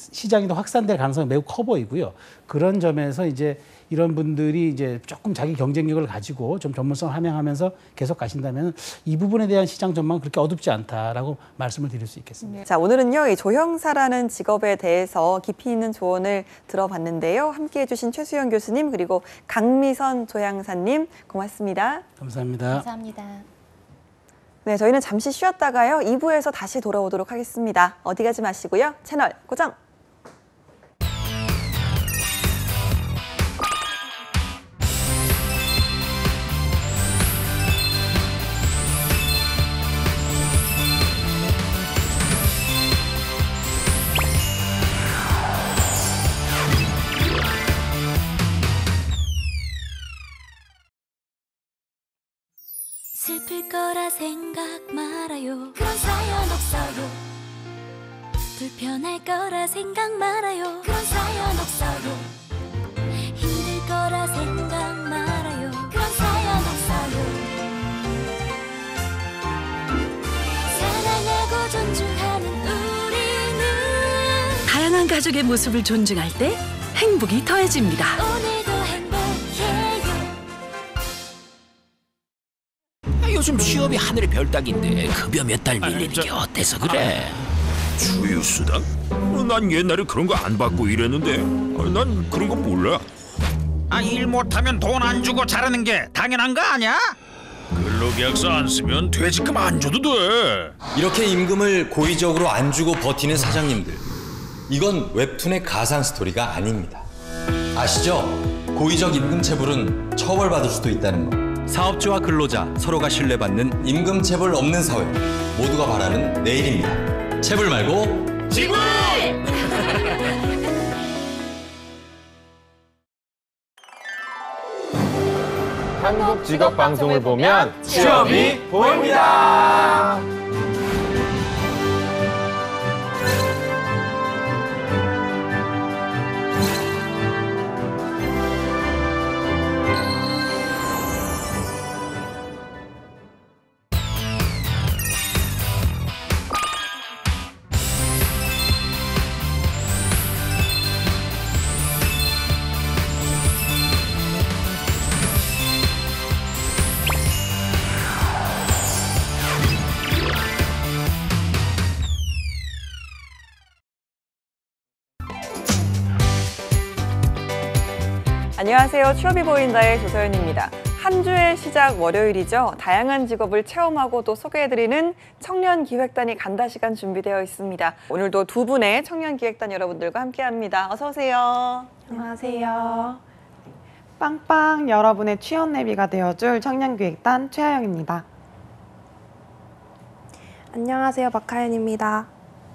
시장이 더 확산될 가능성이 매우 커 보이고요. 그런 점에서 이제 이런 분들이 이제 조금 자기 경쟁력을 가지고 좀 전문성을 함양하면서 계속 가신다면 이 부분에 대한 시장 전망은 그렇게 어둡지 않다라고 말씀을 드릴 수 있겠습니다. 자, 오늘은요, 이 조형사라는 직업에 대해서 깊이 있는 조언을 들어봤는데요. 함께해 주신 최수영 교수님 그리고 강미선 조향사님 고맙습니다. 감사합니다. 감사합니다. 네, 저희는 잠시 쉬었다가요. 2부에서 다시 돌아오도록 하겠습니다. 어디 가지 마시고요. 채널 고정! 슬플 거라 생각 말아요. 그런 사연 없어요. 불편할 거라 생각 말아요. 그런 사연 없어요. 힘들 거라 생각 말아요. 가족의 모습을 존중할 때 행복이 더해집니다. 오늘도 행복해요. 요즘 취업이 하늘의 별 따기인데 급여 몇 달 밀리는 게 어때서 그래? 주휴수당? 난 옛날에 그런 거 안 받고 일했는데 난 그런 거 몰라. 일 못하면 돈 안 주고 자라는 게 당연한 거 아니야? 근로계약서 안 쓰면 퇴직금 안 줘도 돼. 이렇게 임금을 고의적으로 안 주고 버티는 사장님들, 이건 웹툰의 가상 스토리가 아닙니다. 아시죠? 고의적 임금 체불은 처벌받을 수도 있다는 거. 사업주와 근로자 서로가 신뢰받는 임금 체불 없는 사회, 모두가 바라는 내일입니다. 체불 말고 지불! 한국 직업 방송을 보면 취업이 보입니다. 안녕하세요. 취업이 보인다의 조서연입니다. 한 주의 시작 월요일이죠. 다양한 직업을 체험하고 또 소개해드리는 청년기획단이 간다 시간 준비되어 있습니다. 오늘도 두 분의 청년기획단 여러분들과 함께합니다. 어서 오세요. 안녕하세요. 빵빵 여러분의 취업 내비가 되어줄 청년기획단 최하영입니다. 안녕하세요. 박하연입니다.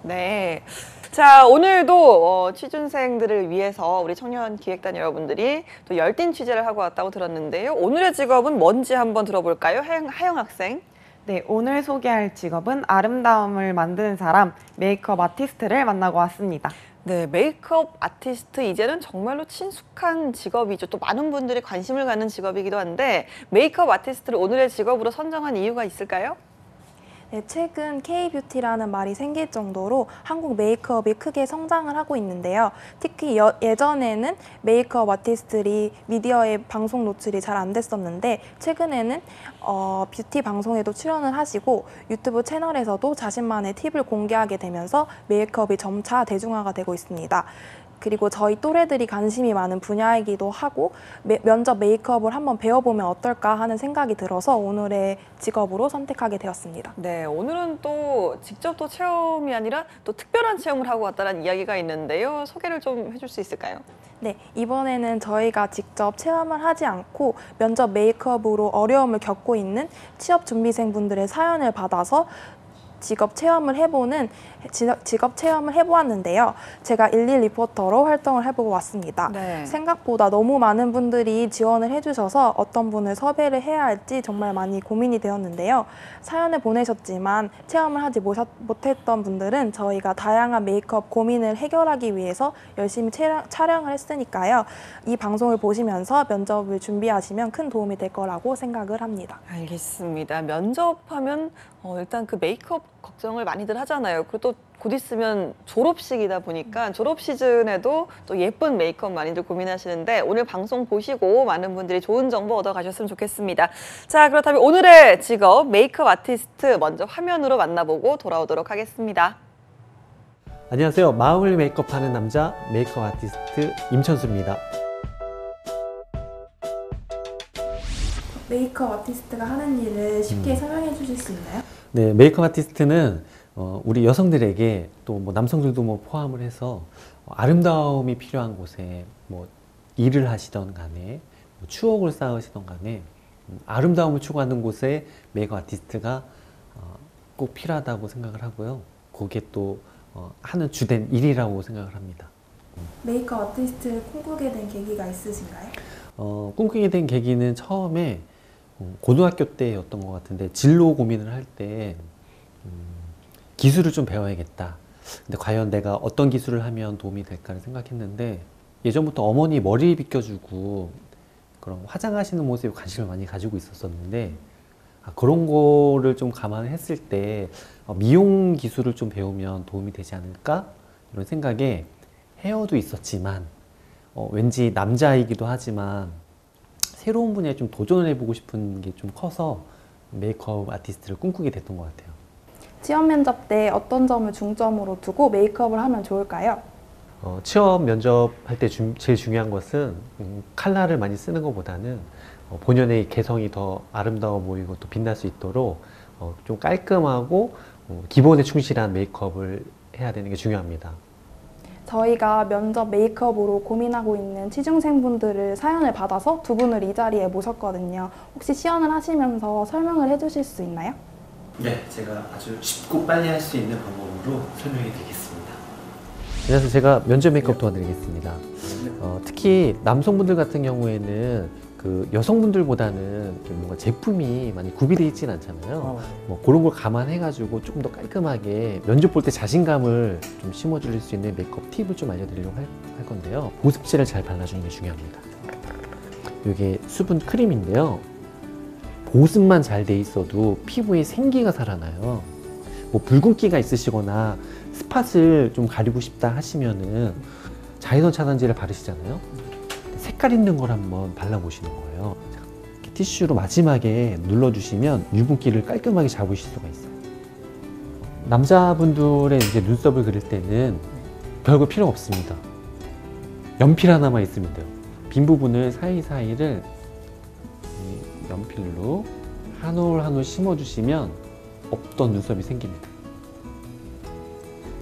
네. 자, 오늘도 취준생들을 위해서 우리 청년기획단 여러분들이 또 열띤 취재를 하고 왔다고 들었는데요. 오늘의 직업은 뭔지 한번 들어볼까요? 하영 학생. 네, 오늘 소개할 직업은 아름다움을 만드는 사람, 메이크업 아티스트를 만나고 왔습니다. 네, 메이크업 아티스트 이제는 정말로 친숙한 직업이죠. 또 많은 분들이 관심을 갖는 직업이기도 한데 메이크업 아티스트를 오늘의 직업으로 선정한 이유가 있을까요? 네, 최근 K-뷰티라는 말이 생길 정도로 한국 메이크업이 크게 성장을 하고 있는데요. 특히 예전에는 메이크업 아티스트들이 미디어에 방송 노출이 잘 안 됐었는데 최근에는 뷰티 방송에도 출연을 하시고 유튜브 채널에서도 자신만의 팁을 공개하게 되면서 메이크업이 점차 대중화가 되고 있습니다. 그리고 저희 또래들이 관심이 많은 분야이기도 하고 면접 메이크업을 한번 배워보면 어떨까 하는 생각이 들어서 오늘의 직업으로 선택하게 되었습니다. 네, 오늘은 또 직접 또 체험이 아니라 또 특별한 체험을 하고 왔다는 이야기가 있는데요. 소개를 좀 해줄 수 있을까요? 네, 이번에는 저희가 직접 체험을 하지 않고 면접 메이크업으로 어려움을 겪고 있는 취업 준비생분들의 사연을 받아서 직업 체험을 해보았는데요. 제가 11 리포터로 활동을 해보고 왔습니다. 네. 생각보다 너무 많은 분들이 지원을 해주셔서 어떤 분을 섭외를 해야 할지 정말 많이 고민이 되었는데요. 사연을 보내셨지만 체험을 하지 못했던 분들은 저희가 다양한 메이크업 고민을 해결하기 위해서 열심히 촬영을 했으니까요. 이 방송을 보시면서 면접을 준비하시면 큰 도움이 될 거라고 생각을 합니다. 알겠습니다. 면접하면 일단 그 메이크업 걱정을 많이들 하잖아요. 그리고 또 곧 있으면 졸업식이다 보니까 졸업 시즌에도 또 예쁜 메이크업 많이들 고민하시는데 오늘 방송 보시고 많은 분들이 좋은 정보 얻어 가셨으면 좋겠습니다. 자, 그렇다면 오늘의 직업 메이크업 아티스트 먼저 화면으로 만나보고 돌아오도록 하겠습니다. 안녕하세요. 마음을 메이크업하는 남자 메이크업 아티스트 임천수입니다. 메이크업 아티스트가 하는 일을 쉽게 설명해 주실 수 있나요? 네, 메이크업 아티스트는 우리 여성들에게 또 뭐 남성들도 뭐 포함을 해서 아름다움이 필요한 곳에 뭐 일을 하시던 간에 뭐 추억을 쌓으시던 간에 아름다움을 추구하는 곳에 메이크업 아티스트가 꼭 필요하다고 생각을 하고요. 그게 또 하는 주된 일이라고 생각을 합니다. 메이크업 아티스트를 꿈꾸게 된 계기가 있으신가요? 꿈꾸게 된 계기는 처음에 고등학교 때였던 것 같은데 진로 고민을 할 때 기술을 좀 배워야겠다. 근데 과연 내가 어떤 기술을 하면 도움이 될까를 생각했는데 예전부터 어머니 머리 빗겨주고 그런 화장하시는 모습에 관심을 많이 가지고 있었었는데 그런 거를 좀 감안했을 때 미용 기술을 좀 배우면 도움이 되지 않을까? 이런 생각에 헤어도 있었지만 왠지 남자이기도 하지만 새로운 분야에 좀 도전을 해보고 싶은 게 좀 커서 메이크업 아티스트를 꿈꾸게 됐던 것 같아요. 취업 면접 때 어떤 점을 중점으로 두고 메이크업을 하면 좋을까요? 취업 면접할 때 제일 중요한 것은 컬러를 많이 쓰는 것보다는 본연의 개성이 더 아름다워 보이고 또 빛날 수 있도록 좀 깔끔하고 기본에 충실한 메이크업을 해야 되는 게 중요합니다. 저희가 면접 메이크업으로 고민하고 있는 취준생분들을 사연을 받아서 두 분을 이 자리에 모셨거든요. 혹시 시연을 하시면서 설명을 해주실 수 있나요? 네, 제가 아주 쉽고 빨리 할 수 있는 방법으로 설명해 드리겠습니다. 그래서 제가 면접 메이크업 도와드리겠습니다. 특히 남성분들 같은 경우에는 그 여성분들보다는 뭔가 제품이 많이 구비되어 있지는 않잖아요. 뭐 그런 걸 감안해가지고 조금 더 깔끔하게 면접 볼 때 자신감을 좀 심어줄 수 있는 메이크업 팁을 좀 알려드리려고 할 건데요. 보습제를 잘 발라주는 게 중요합니다. 이게 수분 크림인데요. 보습만 잘 돼 있어도 피부에 생기가 살아나요. 뭐 붉은기가 있으시거나 스팟을 좀 가리고 싶다 하시면은 자외선 차단제를 바르시잖아요. 색깔 있는 걸 한번 발라보시는 거예요. 이렇게 티슈로 마지막에 눌러주시면 유분기를 깔끔하게 잡으실 수가 있어요. 남자분들의 이제 눈썹을 그릴 때는 별거 필요 없습니다. 연필 하나만 있으면 돼요. 빈 부분을 사이사이를 연필로 한 올 한 올 심어주시면 없던 눈썹이 생깁니다.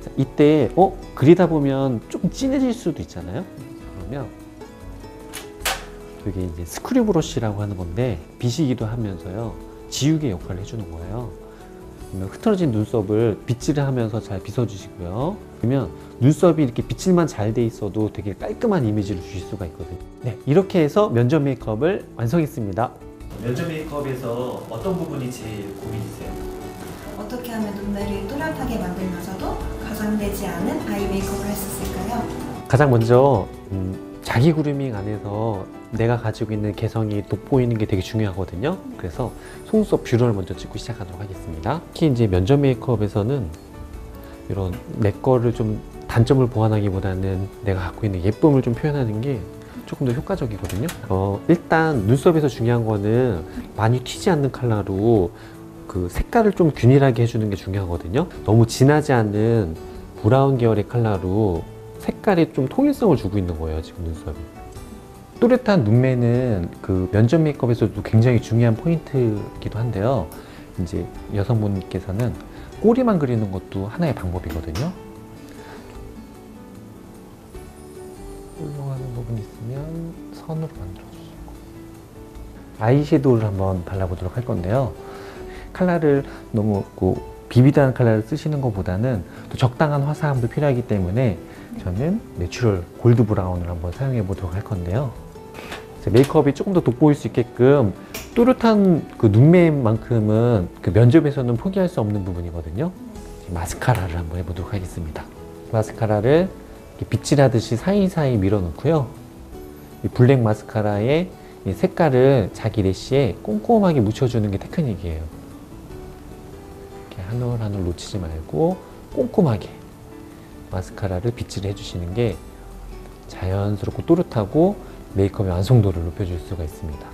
자, 이때 그리다 보면 좀 진해질 수도 있잖아요. 그러면 이게 이제 스크류 브러쉬라고 하는 건데 빗이기도 하면서요 지우개 역할을 해주는 거예요. 그러면 흐트러진 눈썹을 빗질을 하면서 잘 빗어주시고요. 그러면 눈썹이 이렇게 빗질만 잘 돼 있어도 되게 깔끔한 이미지를 주실 수가 있거든요. 네, 이렇게 해서 면접 메이크업을 완성했습니다. 면접 메이크업에서 어떤 부분이 제일 고민이세요? 어떻게 하면 눈매를 또렷하게 만들면서도 가장되지 않은 아이 메이크업을 할 수 있을까요? 가장 먼저 자기 그루밍 안에서 내가 가지고 있는 개성이 돋보이는 게 되게 중요하거든요. 그래서 속눈썹 뷰러를 먼저 찍고 시작하도록 하겠습니다. 특히 이제 면접 메이크업에서는 이런 내 거를 좀 단점을 보완하기보다는 내가 갖고 있는 예쁨을 좀 표현하는 게 조금 더 효과적이거든요. 일단 눈썹에서 중요한 거는 많이 튀지 않는 컬러로 그 색깔을 좀 균일하게 해주는 게 중요하거든요. 너무 진하지 않은 브라운 계열의 컬러로 색깔에 좀 통일성을 주고 있는 거예요, 지금 눈썹이. 또렷한 눈매는 그 면접 메이크업에서도 굉장히 중요한 포인트이기도 한데요. 이제 여성분께서는 꼬리만 그리는 것도 하나의 방법이거든요. 훌륭한 부분이 있으면 선으로 만들어주시고 아이섀도우를 한번 발라보도록 할 건데요. 컬러를 너무 비비드한 컬러를 쓰시는 것보다는 또 적당한 화사함도 필요하기 때문에 저는 내추럴 골드 브라운을 한번 사용해 보도록 할 건데요. 메이크업이 조금 더 돋보일 수 있게끔 또렷한 그 눈매만큼은 그 면접에서는 포기할 수 없는 부분이거든요. 마스카라를 한번 해보도록 하겠습니다. 마스카라를 빗질하듯이 사이사이 밀어 넣고요. 이 블랙 마스카라의 이 색깔을 자기 래쉬에 꼼꼼하게 묻혀주는 게 테크닉이에요. 이렇게 한 올 한 올 놓치지 말고 꼼꼼하게 마스카라를 빗질해 주시는 게 자연스럽고 또렷하고 메이크업의 완성도를 높여줄 수가 있습니다.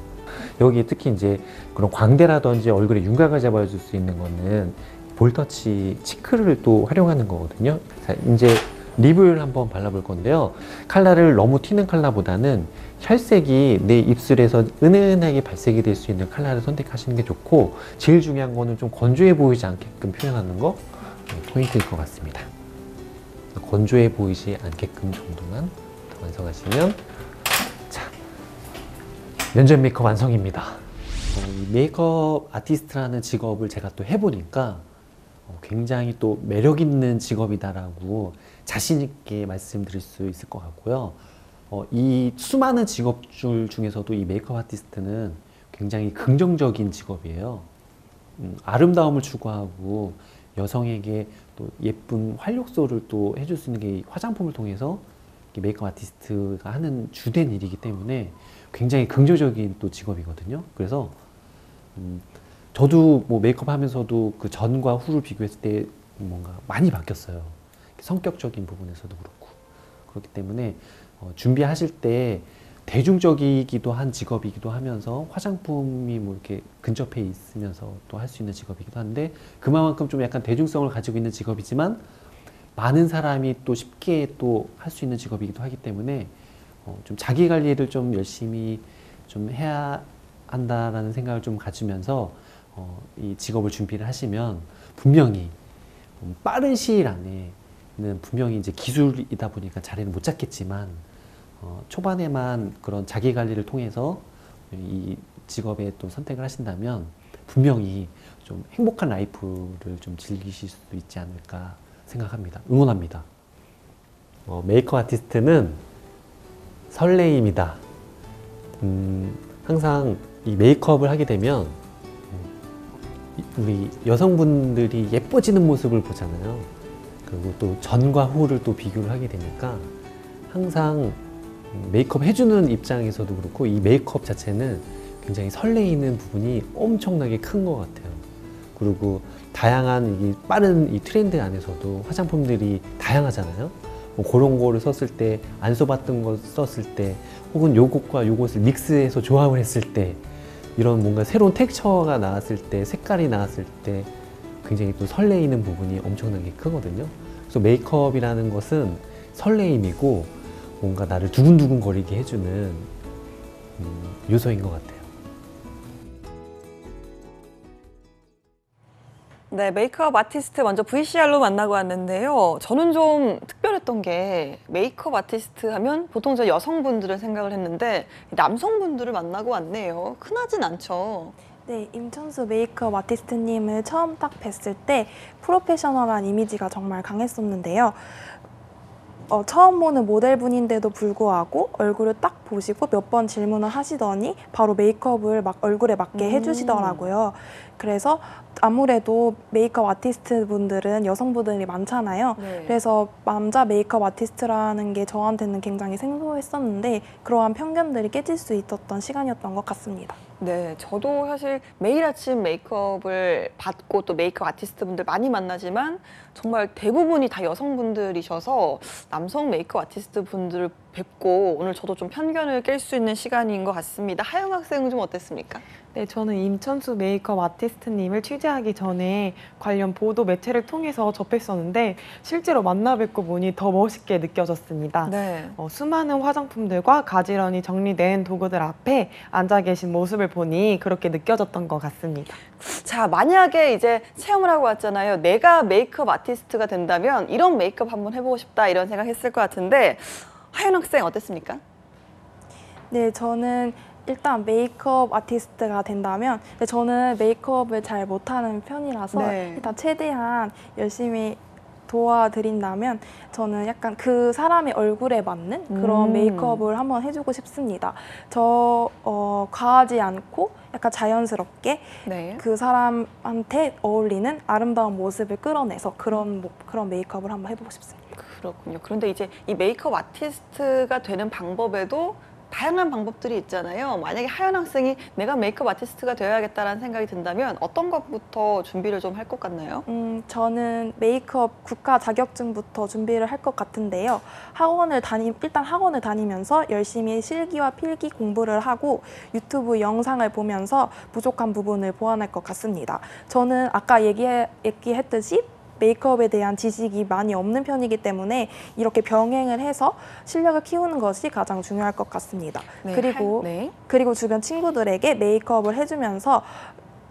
여기 특히 이제 그런 광대라든지 얼굴에 윤곽을 잡아줄 수 있는 거는 볼터치 치크를 또 활용하는 거거든요. 자, 이제 립을 한번 발라볼 건데요. 컬러를 너무 튀는 컬러보다는 혈색이 내 입술에서 은은하게 발색이 될 수 있는 컬러를 선택하시는 게 좋고, 제일 중요한 거는 좀 건조해 보이지 않게끔 표현하는 거 포인트일 것 같습니다. 건조해 보이지 않게끔 정도만 완성하시면, 자, 면접 메이크업 완성입니다. 이 메이크업 아티스트라는 직업을 제가 또 해보니까 굉장히 또 매력 있는 직업이다라고 자신 있게 말씀드릴 수 있을 것 같고요. 이 수많은 직업들 중에서도 이 메이크업 아티스트는 굉장히 긍정적인 직업이에요. 아름다움을 추구하고 여성에게 또 예쁜 활력소를 또 해줄 수 있는 게 화장품을 통해서 메이크업 아티스트가 하는 주된 일이기 때문에 굉장히 긍정적인 또 직업이거든요. 그래서 저도 뭐 메이크업 하면서도 그 전과 후를 비교했을 때 뭔가 많이 바뀌었어요. 성격적인 부분에서도 그렇고. 그렇기 때문에 준비하실 때 대중적이기도 한 직업이기도 하면서 화장품이 뭐 이렇게 근접해 있으면서 또 할 수 있는 직업이기도 한데 그만큼 좀 약간 대중성을 가지고 있는 직업이지만 많은 사람이 또 쉽게 또 할 수 있는 직업이기도 하기 때문에 좀 자기 관리를 좀 열심히 좀 해야 한다라는 생각을 좀 가지면서 이 직업을 준비를 하시면 분명히 빠른 시일 안에는 분명히 이제 기술이다 보니까 자리를 못 잡겠지만 초반에만 그런 자기 관리를 통해서 이 직업에 또 선택을 하신다면 분명히 좀 행복한 라이프를 좀 즐기실 수도 있지 않을까 생각합니다. 응원합니다. 메이크업 아티스트는 설레임이다. 항상 이 메이크업을 하게 되면 우리 여성분들이 예뻐지는 모습을 보잖아요. 그리고 또 전과 후를 또 비교를 하게 되니까 항상 메이크업 해주는 입장에서도 그렇고 이 메이크업 자체는 굉장히 설레이는 부분이 엄청나게 큰 것 같아요. 그리고 다양한 이 빠른 이 트렌드 안에서도 화장품들이 다양하잖아요. 뭐 그런 거를 썼을 때, 안 써봤던 걸 썼을 때, 혹은 요것과 요것을 믹스해서 조합을 했을 때 이런 뭔가 새로운 텍스처가 나왔을 때, 색깔이 나왔을 때 굉장히 또 설레이는 부분이 엄청나게 크거든요. 그래서 메이크업이라는 것은 설레임이고 뭔가 나를 두근두근 거리게 해주는 요소인 것 같아요. 네, 메이크업 아티스트 먼저 VCR로 만나고 왔는데요. 저는 좀 특별했던 게 메이크업 아티스트 하면 보통 저 여성분들을 생각을 했는데 남성분들을 만나고 왔네요. 흔하진 않죠. 네, 임천수 메이크업 아티스트님을 처음 딱 뵀을 때 프로페셔널한 이미지가 정말 강했었는데요. 처음 보는 모델분인데도 불구하고 얼굴을 딱 보시고 몇 번 질문을 하시더니 바로 메이크업을 막 얼굴에 맞게 해주시더라고요. 그래서 아무래도 메이크업 아티스트 분들은 여성분들이 많잖아요. 네. 그래서 남자 메이크업 아티스트라는 게 저한테는 굉장히 생소했었는데 그러한 편견들이 깨질 수 있었던 시간이었던 것 같습니다. 네, 저도 사실 매일 아침 메이크업을 받고 또 메이크업 아티스트 분들 많이 만나지만 정말 대부분이 다 여성분들이셔서 남성 메이크업 아티스트 분들을 뵙고 오늘 저도 좀 편견을 깰 수 있는 시간인 것 같습니다. 하영 학생은 좀 어땠습니까? 네, 저는 임천수 메이크업 아티스트님을 취재하기 전에 관련 보도 매체를 통해서 접했었는데 실제로 만나 뵙고 보니 더 멋있게 느껴졌습니다. 네. 수많은 화장품들과 가지런히 정리된 도구들 앞에 앉아 계신 모습을 보니 그렇게 느껴졌던 것 같습니다. 자, 만약에 이제 체험을 하고 왔잖아요. 내가 메이크업 아티스트가 된다면 이런 메이크업 한번 해보고 싶다 이런 생각했을 것 같은데 하연 학생 어땠습니까? 네, 저는 일단 메이크업 아티스트가 된다면 저는 메이크업을 잘 못하는 편이라서 네. 일단 최대한 열심히 도와드린다면 저는 약간 그 사람의 얼굴에 맞는 그런 메이크업을 한번 해주고 싶습니다. 과하지 않고 약간 자연스럽게 네. 그 사람한테 어울리는 아름다운 모습을 끌어내서 그런 메이크업을 한번 해보고 싶습니다. 그렇군요. 그런데 이제 이 메이크업 아티스트가 되는 방법에도 다양한 방법들이 있잖아요. 만약에 하연 학생이 내가 메이크업 아티스트가 되어야겠다라는 생각이 든다면 어떤 것부터 준비를 좀 할 것 같나요? 저는 메이크업 국가 자격증부터 준비를 할 것 같은데요. 일단 학원을 다니면서 열심히 실기와 필기 공부를 하고 유튜브 영상을 보면서 부족한 부분을 보완할 것 같습니다. 저는 아까 얘기했듯이 메이크업에 대한 지식이 많이 없는 편이기 때문에 이렇게 병행을 해서 실력을 키우는 것이 가장 중요할 것 같습니다. 네, 그리고 주변 친구들에게 메이크업을 해주면서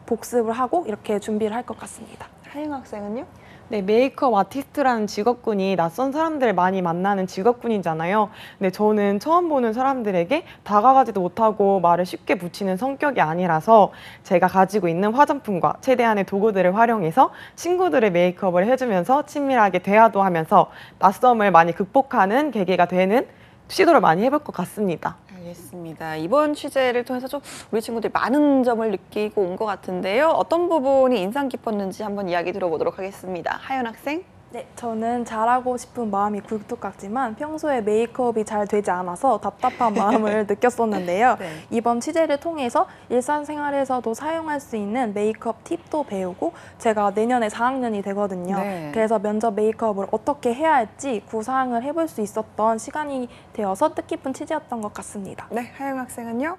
복습을 하고 이렇게 준비를 할 것 같습니다. 하영 학생은요? 네, 메이크업 아티스트라는 직업군이 낯선 사람들을 많이 만나는 직업군이잖아요. 근데 저는 처음 보는 사람들에게 다가가지도 못하고 말을 쉽게 붙이는 성격이 아니라서 제가 가지고 있는 화장품과 최대한의 도구들을 활용해서 친구들의 메이크업을 해주면서 친밀하게 대화도 하면서 낯섦을 많이 극복하는 계기가 되는 시도를 많이 해볼 것 같습니다. 알겠습니다. 이번 취재를 통해서 좀 우리 친구들이 많은 점을 느끼고 온 것 같은데요. 어떤 부분이 인상 깊었는지 한번 이야기 들어보도록 하겠습니다. 하연 학생. 네, 저는 잘하고 싶은 마음이 굴뚝같지만 평소에 메이크업이 잘 되지 않아서 답답한 마음을 느꼈었는데요. 네. 이번 취재를 통해서 일상생활에서도 사용할 수 있는 메이크업 팁도 배우고 제가 내년에 4학년이 되거든요. 네. 그래서 면접 메이크업을 어떻게 해야 할지 구상을 해볼 수 있었던 시간이 되어서 뜻깊은 취재였던 것 같습니다. 네, 하영 학생은요?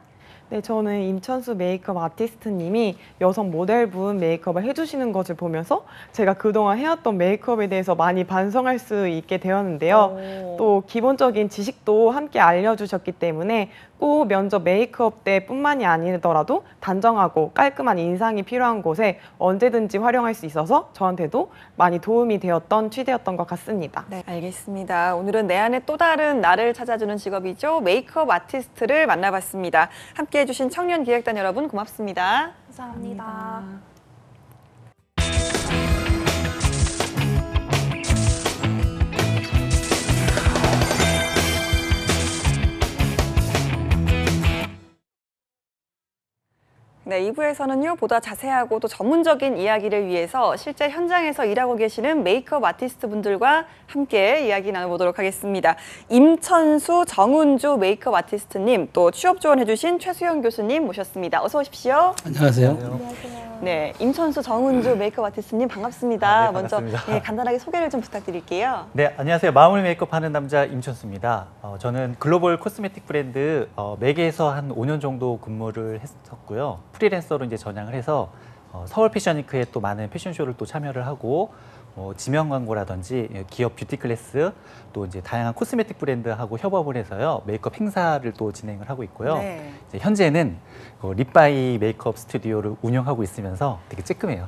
네, 저는 임천수 메이크업 아티스트님이 여성 모델분 메이크업을 해주시는 것을 보면서 제가 그동안 해왔던 메이크업에 대해서 많이 반성할 수 있게 되었는데요. 또 기본적인 지식도 함께 알려주셨기 때문에 꼭 면접 메이크업 때뿐만이 아니더라도 단정하고 깔끔한 인상이 필요한 곳에 언제든지 활용할 수 있어서 저한테도 많이 도움이 되었던 취재였던 것 같습니다. 네, 알겠습니다. 오늘은 내 안에 또 다른 나를 찾아주는 직업이죠. 메이크업 아티스트를 만나봤습니다. 함께해 주신 청년 기획단 여러분 고맙습니다. 감사합니다. 네, 2부에서는요, 보다 자세하고 또 전문적인 이야기를 위해서 실제 현장에서 일하고 계시는 메이크업 아티스트 분들과 함께 이야기 나눠보도록 하겠습니다. 임천수, 정은주 메이크업 아티스트님, 또 취업 지원해주신 최수영 교수님 모셨습니다. 어서 오십시오. 안녕하세요. 안녕하세요. 네, 임천수, 정은주 메이크업 아티스트님 반갑습니다. 네, 반갑습니다. 먼저 간단하게 소개를 좀 부탁드릴게요. 네, 안녕하세요. 마음을 메이크업 하는 남자 임천수입니다. 저는 글로벌 코스메틱 브랜드 맥에서 한 5년 정도 근무를 했었고요. 프리랜서로 이제 전향을 해서 서울 패션위크에 또 많은 패션쇼를 또 참여를 하고 지명 광고라든지 기업 뷰티 클래스 또 이제 다양한 코스메틱 브랜드하고 협업을 해서요 메이크업 행사를 또 진행을 하고 있고요. 네. 이제 현재는 립바이 메이크업 스튜디오를 운영하고 있으면서 되게 찌끔해요.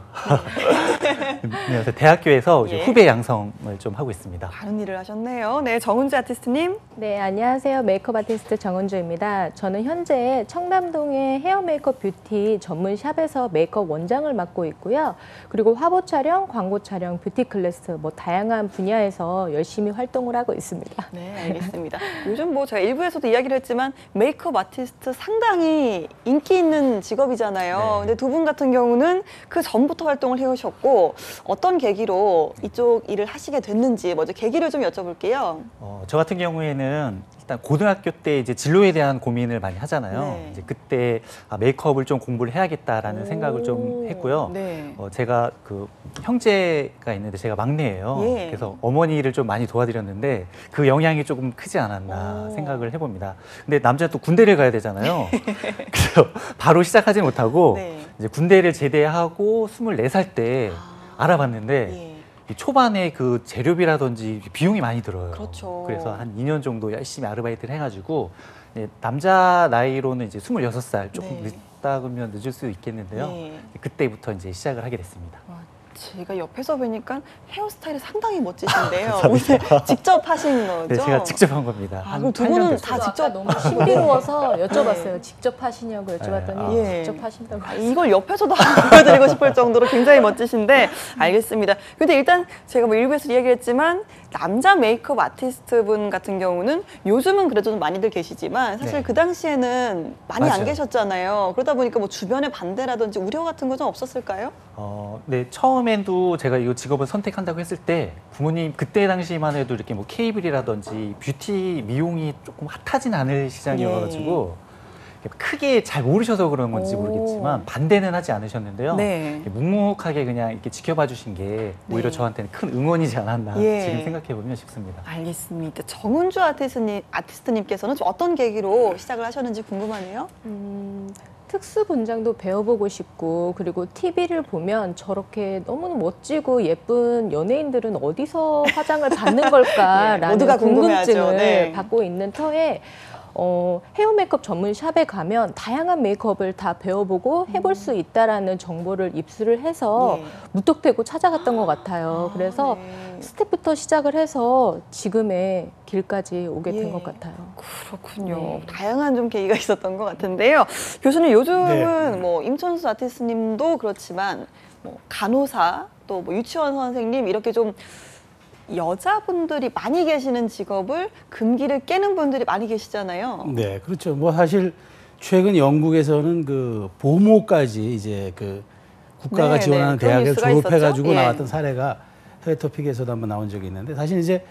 네, 그래서 대학교에서 이제 후배 양성을 좀 하고 있습니다. 많은 일을 하셨네요. 네, 정은주 아티스트님. 네, 안녕하세요. 메이크업 아티스트 정은주입니다. 저는 현재 청담동의 헤어 메이크업 뷰티 전문 샵에서 메이크업 원장을 맡고 있고요. 그리고 화보 촬영, 광고 촬영, 뷰티 클래스 다양한 분야에서 열심히 활동을 하고 있습니다. 네, 알겠습니다. 요즘 제가 일부에서도 이야기를 했지만 메이크업 아티스트 상당히 인기 있는 직업이잖아요. 네. 근데 두 분 같은 경우는 그 전부터 활동을 해오셨고 어떤 계기로 이쪽 일을 하시게 됐는지 먼저 계기를 좀 여쭤볼게요. 저 같은 경우에는 일단 고등학교 때 이제 진로에 대한 고민을 많이 하잖아요. 네. 이제 그때 메이크업을 좀 공부를 해야겠다라는 생각을 좀 했고요. 네. 제가 그 형제가 있는데 제가 막내예요. 예. 그래서 어머니를 좀 많이 도와드렸는데 그 영향이 조금 크지 않았나 생각을 해봅니다. 근데 남자는 또 군대를 가야 되잖아요. 그래서 바로 시작하지 못하고 네. 이제 군대를 제대하고 24살 때 알아봤는데 이 초반에 그 재료비라든지 비용이 많이 들어요. 그렇죠. 그래서 한 2년 정도 열심히 아르바이트를 해가지고 남자 나이로는 이제 26살 조금 늦다 그러면 늦을 수 있겠는데요. 그때부터 이제 시작을 하게 됐습니다. 제가 옆에서 보니까 헤어스타일이 상당히 멋지신데요. 오늘 직접 하신 거죠? 네, 제가 직접 한 겁니다. 그럼 두 분은 다 직접 너무 신비로워서 여쭤봤어요. 직접 하시냐고 여쭤봤더니 직접 하신다고. 이걸 옆에서도 보여드리고 싶을 정도로 굉장히 멋지신데 알겠습니다. 근데 일단 제가 일부에서 이야기했지만 남자 메이크업 아티스트 분 같은 경우는 요즘은 그래도 좀 많이들 계시지만 사실 그 당시에는 많이 안 계셨잖아요. 그러다 보니까 주변의 반대라든지 우려 같은 거 좀 없었을까요? 네, 처음에도 제가 이 직업을 선택한다고 했을 때 부모님 그때 당시만 해도 이렇게 큐브이라든지 뷰티 미용이 조금 핫하진 않을 시장이어가지고 크게 잘 모르셔서 그런 건지 모르겠지만 반대는 하지 않으셨는데요. 네. 묵묵하게 그냥 이렇게 지켜봐 주신 게 오히려 저한테는 큰 응원이지 않았나 지금 생각해보면 싶습니다. 알겠습니다. 정은주 아티스트님께서는 좀 어떤 계기로 시작을 하셨는지 궁금하네요. 특수 분장도 배워보고 싶고 그리고 TV를 보면 저렇게 너무 멋지고 예쁜 연예인들은 어디서 화장을 받는 걸까라는 모두가 궁금증을 받고 있는 터에 헤어 메이크업 전문 샵에 가면 다양한 메이크업을 다 배워보고 해볼 수 있다라는 정보를 입수를 해서 무턱대고 찾아갔던 것 같아요. 그래서 스텝부터 시작을 해서 지금의 길까지 오게 된 것 같아요. 그렇군요. 다양한 좀 계기가 있었던 것 같은데요. 교수님 요즘은 임천수 아티스트님도 그렇지만 간호사 또 유치원 선생님 이렇게 좀 여자분들이 많이 계시는 직업을 금기를 깨는 분들이 많이 계시잖아요. 네, 그렇죠. 사실 최근 영국에서는 그 보모까지 이제 그 국가가 지원하는 대학을 졸업해가지고 나왔던 사례가 해외 토픽에서도 한번 나온 적이 있는데 사실 이제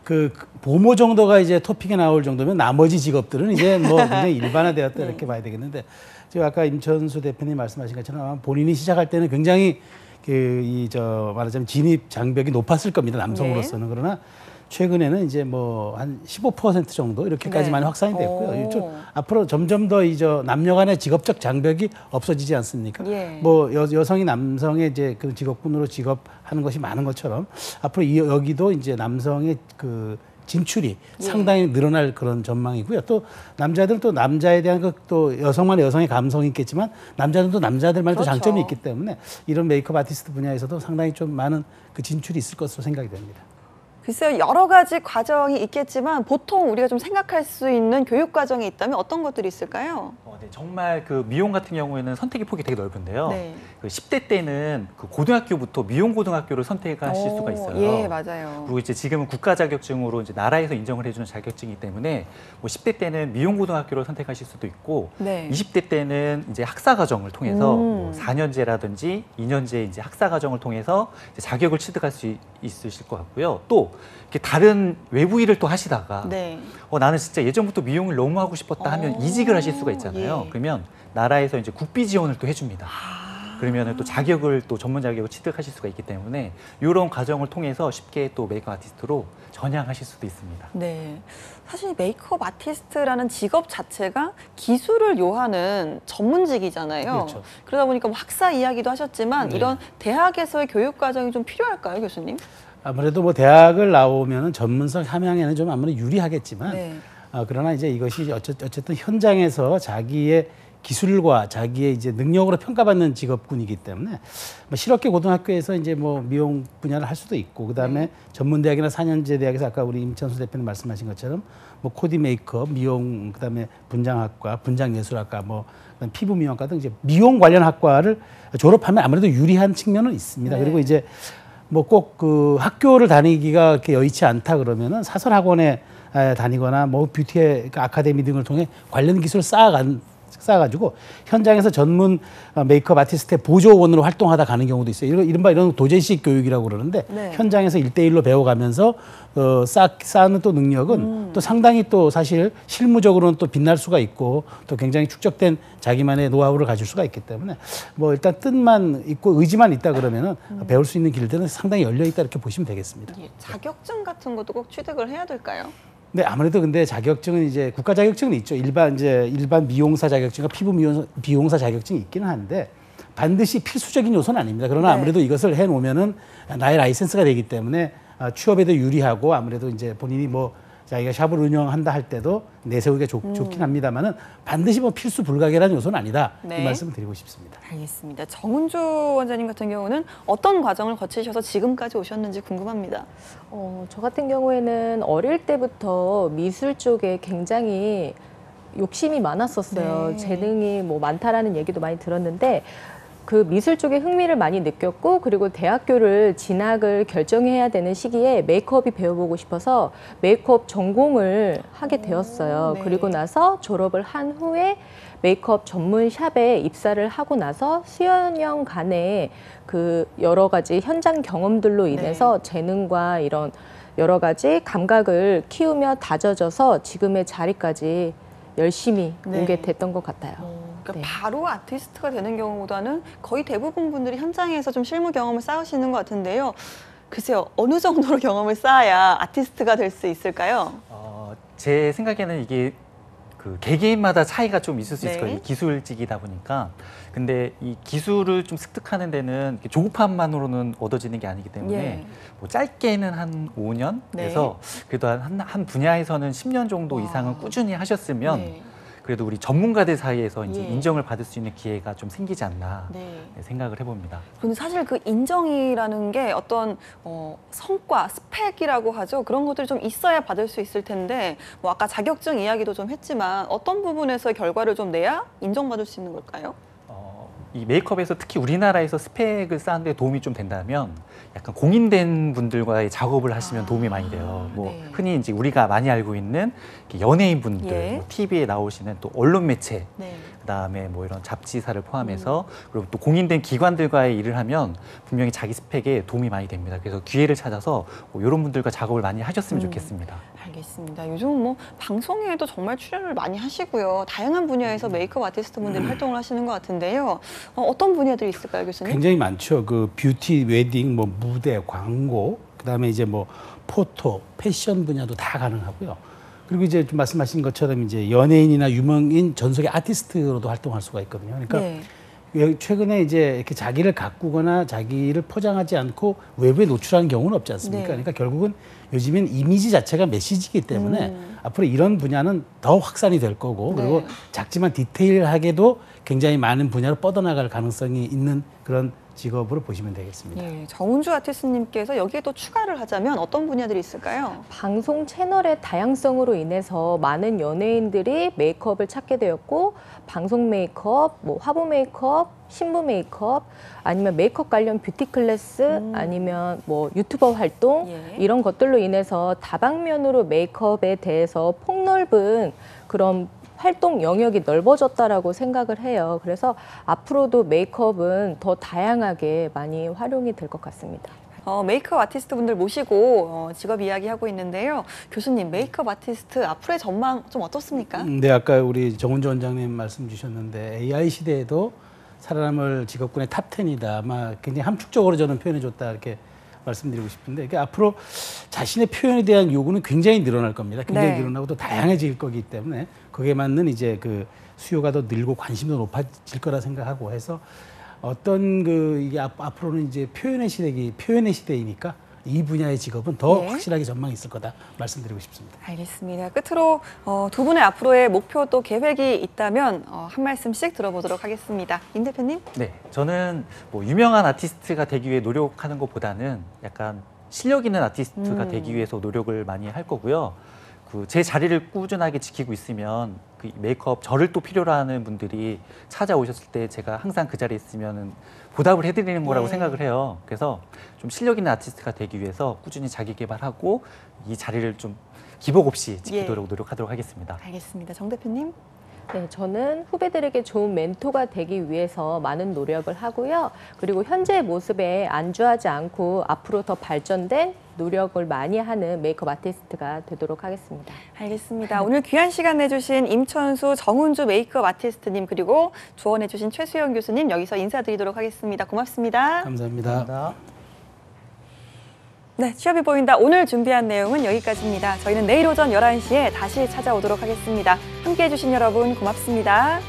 그 보모 정도가 이제 토픽에 나올 정도면 나머지 직업들은 이제 뭐 굉장히 일반화되었다 이렇게 봐야 되겠는데 지금 아까 임천수 대표님 말씀하신 것처럼 본인이 시작할 때는 굉장히 말하자면 진입 장벽이 높았을 겁니다. 남성으로서는. 그러나 최근에는 이제 뭐 한 15% 정도 이렇게까지 많이 확산이 됐고요. 좀 앞으로 점점 더 남녀 간의 직업적 장벽이 없어지지 않습니까? 뭐 여성이 남성의 이제 그 직업군으로 직업하는 것이 많은 것처럼 앞으로 여기도 이제 남성의 그 진출이 상당히 늘어날 그런 전망이고요. 또 남자들은 또 남자에 대한 또 여성만의 여성의 감성이 있겠지만 남자들은 또 남자들만의 또 장점이 있기 때문에 이런 메이크업 아티스트 분야에서도 상당히 좀 많은 그 진출이 있을 것으로 생각이 됩니다. 글쎄요, 여러 가지 과정이 있겠지만 보통 우리가 좀 생각할 수 있는 교육 과정이 있다면 어떤 것들이 있을까요? 네, 정말 그 미용 같은 경우에는 선택의 폭이 되게 넓은데요. 그 10대 때는 그 고등학교부터 미용 고등학교를 선택하실 수가 있어요. 예, 맞아요. 그리고 이제 지금은 국가 자격증으로 이제 나라에서 인정을 해주는 자격증이기 때문에 뭐 10대 때는 미용 고등학교를 선택하실 수도 있고, 20대 때는 이제 학사 과정을 통해서 뭐 4년제라든지 2년제 이제 학사 과정을 통해서 이제 자격을 취득할 수 있으실 것 같고요. 또 이렇게 다른 외부 일을 또 하시다가 나는 진짜 예전부터 미용을 너무 하고 싶었다 하면 이직을 하실 수가 있잖아요. 그러면 나라에서 이제 국비 지원을 또 해줍니다. 그러면 또 자격을 또 전문 자격을 취득하실 수가 있기 때문에 이런 과정을 통해서 쉽게 또 메이크업 아티스트로 전향하실 수도 있습니다. 네, 사실 메이크업 아티스트라는 직업 자체가 기술을 요하는 전문직이잖아요. 그렇죠. 그러다 보니까 뭐 학사 이야기도 하셨지만 이런 대학에서의 교육 과정이 좀 필요할까요, 교수님? 아무래도 뭐 대학을 나오면 전문성 함양에는 좀 아무래도 유리하겠지만 그러나 이제 이것이 어쨌든 현장에서 자기의 기술과 자기의 이제 능력으로 평가받는 직업군이기 때문에 뭐 실업계 고등학교에서 이제 뭐 미용 분야를 할 수도 있고 그다음에 전문대학이나 4년제 대학에서 아까 우리 임천수 대표님 말씀하신 것처럼 뭐 코디 메이크업, 미용 그다음에 분장학과, 분장예술학과 뭐 피부 미용학과 등 이제 미용 관련 학과를 졸업하면 아무래도 유리한 측면은 있습니다. 그리고 이제 뭐 꼭 그 학교를 다니기가 이렇게 여의치 않다 그러면은 사설 학원에 다니거나 뭐 뷰티 아카데미 등을 통해 관련 기술을 쌓아가지고 현장에서 전문 메이크업 아티스트의 보조원으로 활동하다 가는 경우도 있어요. 이른바 이런 도제식 교육이라고 그러는데 현장에서 1대1로 배워가면서 쌓는 또 능력은 또 상당히 또 사실 실무적으로는 또 빛날 수가 있고 또 굉장히 축적된 자기만의 노하우를 가질 수가 있기 때문에 뭐 일단 뜻만 있고 의지만 있다 그러면은 배울 수 있는 길들은 상당히 열려 있다 이렇게 보시면 되겠습니다. 자격증 같은 것도 꼭 취득을 해야 될까요? 네, 아무래도 근데 자격증은 이제 국가 자격증은 있죠. 일반 미용사 자격증과 피부 미용사 자격증이 있기는 한데 반드시 필수적인 요소는 아닙니다. 그러나 아무래도 이것을 해 놓으면은 나의 라이센스가 되기 때문에 취업에도 유리하고 아무래도 이제 본인이 뭐 자기가 샵을 운영한다 할 때도 내세우기가 좋긴 합니다만은 반드시 뭐 필수 불가결한 요소는 아니다. 이 말씀을 드리고 싶습니다. 알겠습니다. 정은주 원장님 같은 경우는 어떤 과정을 거치셔서 지금까지 오셨는지 궁금합니다. 저 같은 경우에는 어릴 때부터 미술 쪽에 굉장히 욕심이 많았었어요. 재능이 뭐 많다라는 얘기도 많이 들었는데 그 미술 쪽에 흥미를 많이 느꼈고 그리고 대학교를 진학을 결정해야 되는 시기에 메이크업이 배워보고 싶어서 메이크업 전공을 하게 되었어요. 그리고 나서 졸업을 한 후에 메이크업 전문 샵에 입사를 하고 나서 수여 년간의 그 여러 가지 현장 경험들로 인해서 재능과 이런 여러 가지 감각을 키우며 다져져서 지금의 자리까지 열심히 오게 됐던 것 같아요. 그러니까 바로 아티스트가 되는 경우보다는 거의 대부분 분들이 현장에서 좀 실무 경험을 쌓으시는 것 같은데요. 글쎄요, 어느 정도로 경험을 쌓아야 아티스트가 될 수 있을까요? 제 생각에는 이게 그 개개인마다 차이가 좀 있을 수 있을 거예요. 기술직이다 보니까. 근데 이 기술을 좀 습득하는 데는 조급함만으로는 얻어지는 게 아니기 때문에 뭐 짧게는 한 5년에서 그래도 한 분야에서는 10년 정도 이상은 꾸준히 하셨으면 그래도 우리 전문가들 사이에서 이제 인정을 받을 수 있는 기회가 좀 생기지 않나 생각을 해봅니다. 근데 사실 그 인정이라는 게 어떤 성과, 스펙이라고 하죠. 그런 것들이 좀 있어야 받을 수 있을 텐데 뭐 아까 자격증 이야기도 좀 했지만 어떤 부분에서 결과를 좀 내야 인정받을 수 있는 걸까요? 이 메이크업에서 특히 우리나라에서 스펙을 쌓는 데 도움이 좀 된다면 약간 공인된 분들과의 작업을 하시면 도움이 많이 돼요. 뭐 흔히 이제 우리가 많이 알고 있는 연예인분들, 뭐 TV에 나오시는 또 언론 매체, 그다음에 뭐 이런 잡지사를 포함해서 그리고 또 공인된 기관들과의 일을 하면 분명히 자기 스펙에 도움이 많이 됩니다. 그래서 기회를 찾아서 이런 분들과 작업을 많이 하셨으면 좋겠습니다. 알겠습니다. 요즘은 뭐 방송에도 정말 출연을 많이 하시고요. 다양한 분야에서 메이크업 아티스트 분들이 활동을 하시는 것 같은데요. 어떤 분야들이 있을까요, 교수님? 굉장히 많죠. 그 뷰티, 웨딩, 뭐 무대, 광고, 그다음에 이제 뭐 포토, 패션 분야도 다 가능하고요. 그리고 이제 좀 말씀하신 것처럼 이제 연예인이나 유명인 전속의 아티스트로도 활동할 수가 있거든요. 그러니까 최근에 이제 이렇게 자기를 가꾸거나 자기를 포장하지 않고 외부에 노출하는 경우는 없지 않습니까? 그러니까 결국은 요즘엔 이미지 자체가 메시지이기 때문에 앞으로 이런 분야는 더 확산이 될 거고 그리고 작지만 디테일하게도 굉장히 많은 분야로 뻗어나갈 가능성이 있는 그런 직업으로 보시면 되겠습니다. 정은주 아티스트님께서 여기에 또 추가를 하자면 어떤 분야들이 있을까요? 방송 채널의 다양성으로 인해서 많은 연예인들이 메이크업을 찾게 되었고 방송 메이크업, 뭐 화보 메이크업, 신부 메이크업, 아니면 메이크업 관련 뷰티 클래스, 아니면 뭐 유튜버 활동 이런 것들로 인해서 다방면으로 메이크업에 대해서 폭넓은 그런 활동 영역이 넓어졌다라고 생각을 해요. 그래서 앞으로도 메이크업은 더 다양하게 많이 활용이 될 것 같습니다. 메이크업 아티스트 분들 모시고 직업 이야기하고 있는데요. 교수님, 메이크업 아티스트 앞으로의 전망 좀 어떻습니까? 네, 아까 우리 정은주 원장님 말씀 주셨는데 AI 시대에도 살아남을 직업군의 탑10이다. 아마 굉장히 함축적으로 저는 표현해줬다 이렇게 말씀드리고 싶은데 그러니까 앞으로 자신의 표현에 대한 요구는 굉장히 늘어날 겁니다. 굉장히 늘어나고 또 다양해질 거기 때문에 거기에 맞는 이제 그 수요가 더 늘고 관심도 높아질 거라 생각하고 해서 어떤 이게 앞으로는 이제 표현의 시대이니까 이 분야의 직업은 더 확실하게 전망이 있을 거다 말씀드리고 싶습니다. 알겠습니다. 끝으로 두 분의 앞으로의 목표 또 계획이 있다면 한 말씀씩 들어보도록 하겠습니다. 임 대표님? 네, 저는 뭐 유명한 아티스트가 되기 위해 노력하는 것보다는 약간 실력 있는 아티스트가 되기 위해서 노력을 많이 할 거고요. 제 자리를 꾸준하게 지키고 있으면 그 메이크업 저를 또 필요로 하는 분들이 찾아오셨을 때 제가 항상 그 자리에 있으면 보답을 해드리는 거라고 생각을 해요. 그래서 좀 실력 있는 아티스트가 되기 위해서 꾸준히 자기 개발하고 이 자리를 좀 기복 없이 지키도록 노력하도록 하겠습니다. 알겠습니다. 정 대표님? 네, 저는 후배들에게 좋은 멘토가 되기 위해서 많은 노력을 하고요. 그리고 현재의 모습에 안주하지 않고 앞으로 더 발전된 노력을 많이 하는 메이크업 아티스트가 되도록 하겠습니다. 알겠습니다. 오늘 귀한 시간 내주신 임천수, 정은주 메이크업 아티스트님 그리고 조언해주신 최수영 교수님 여기서 인사드리도록 하겠습니다. 고맙습니다. 감사합니다. 네, 취업이 보인다. 오늘 준비한 내용은 여기까지입니다. 저희는 내일 오전 11시에 다시 찾아오도록 하겠습니다. 함께해 주신 여러분 고맙습니다.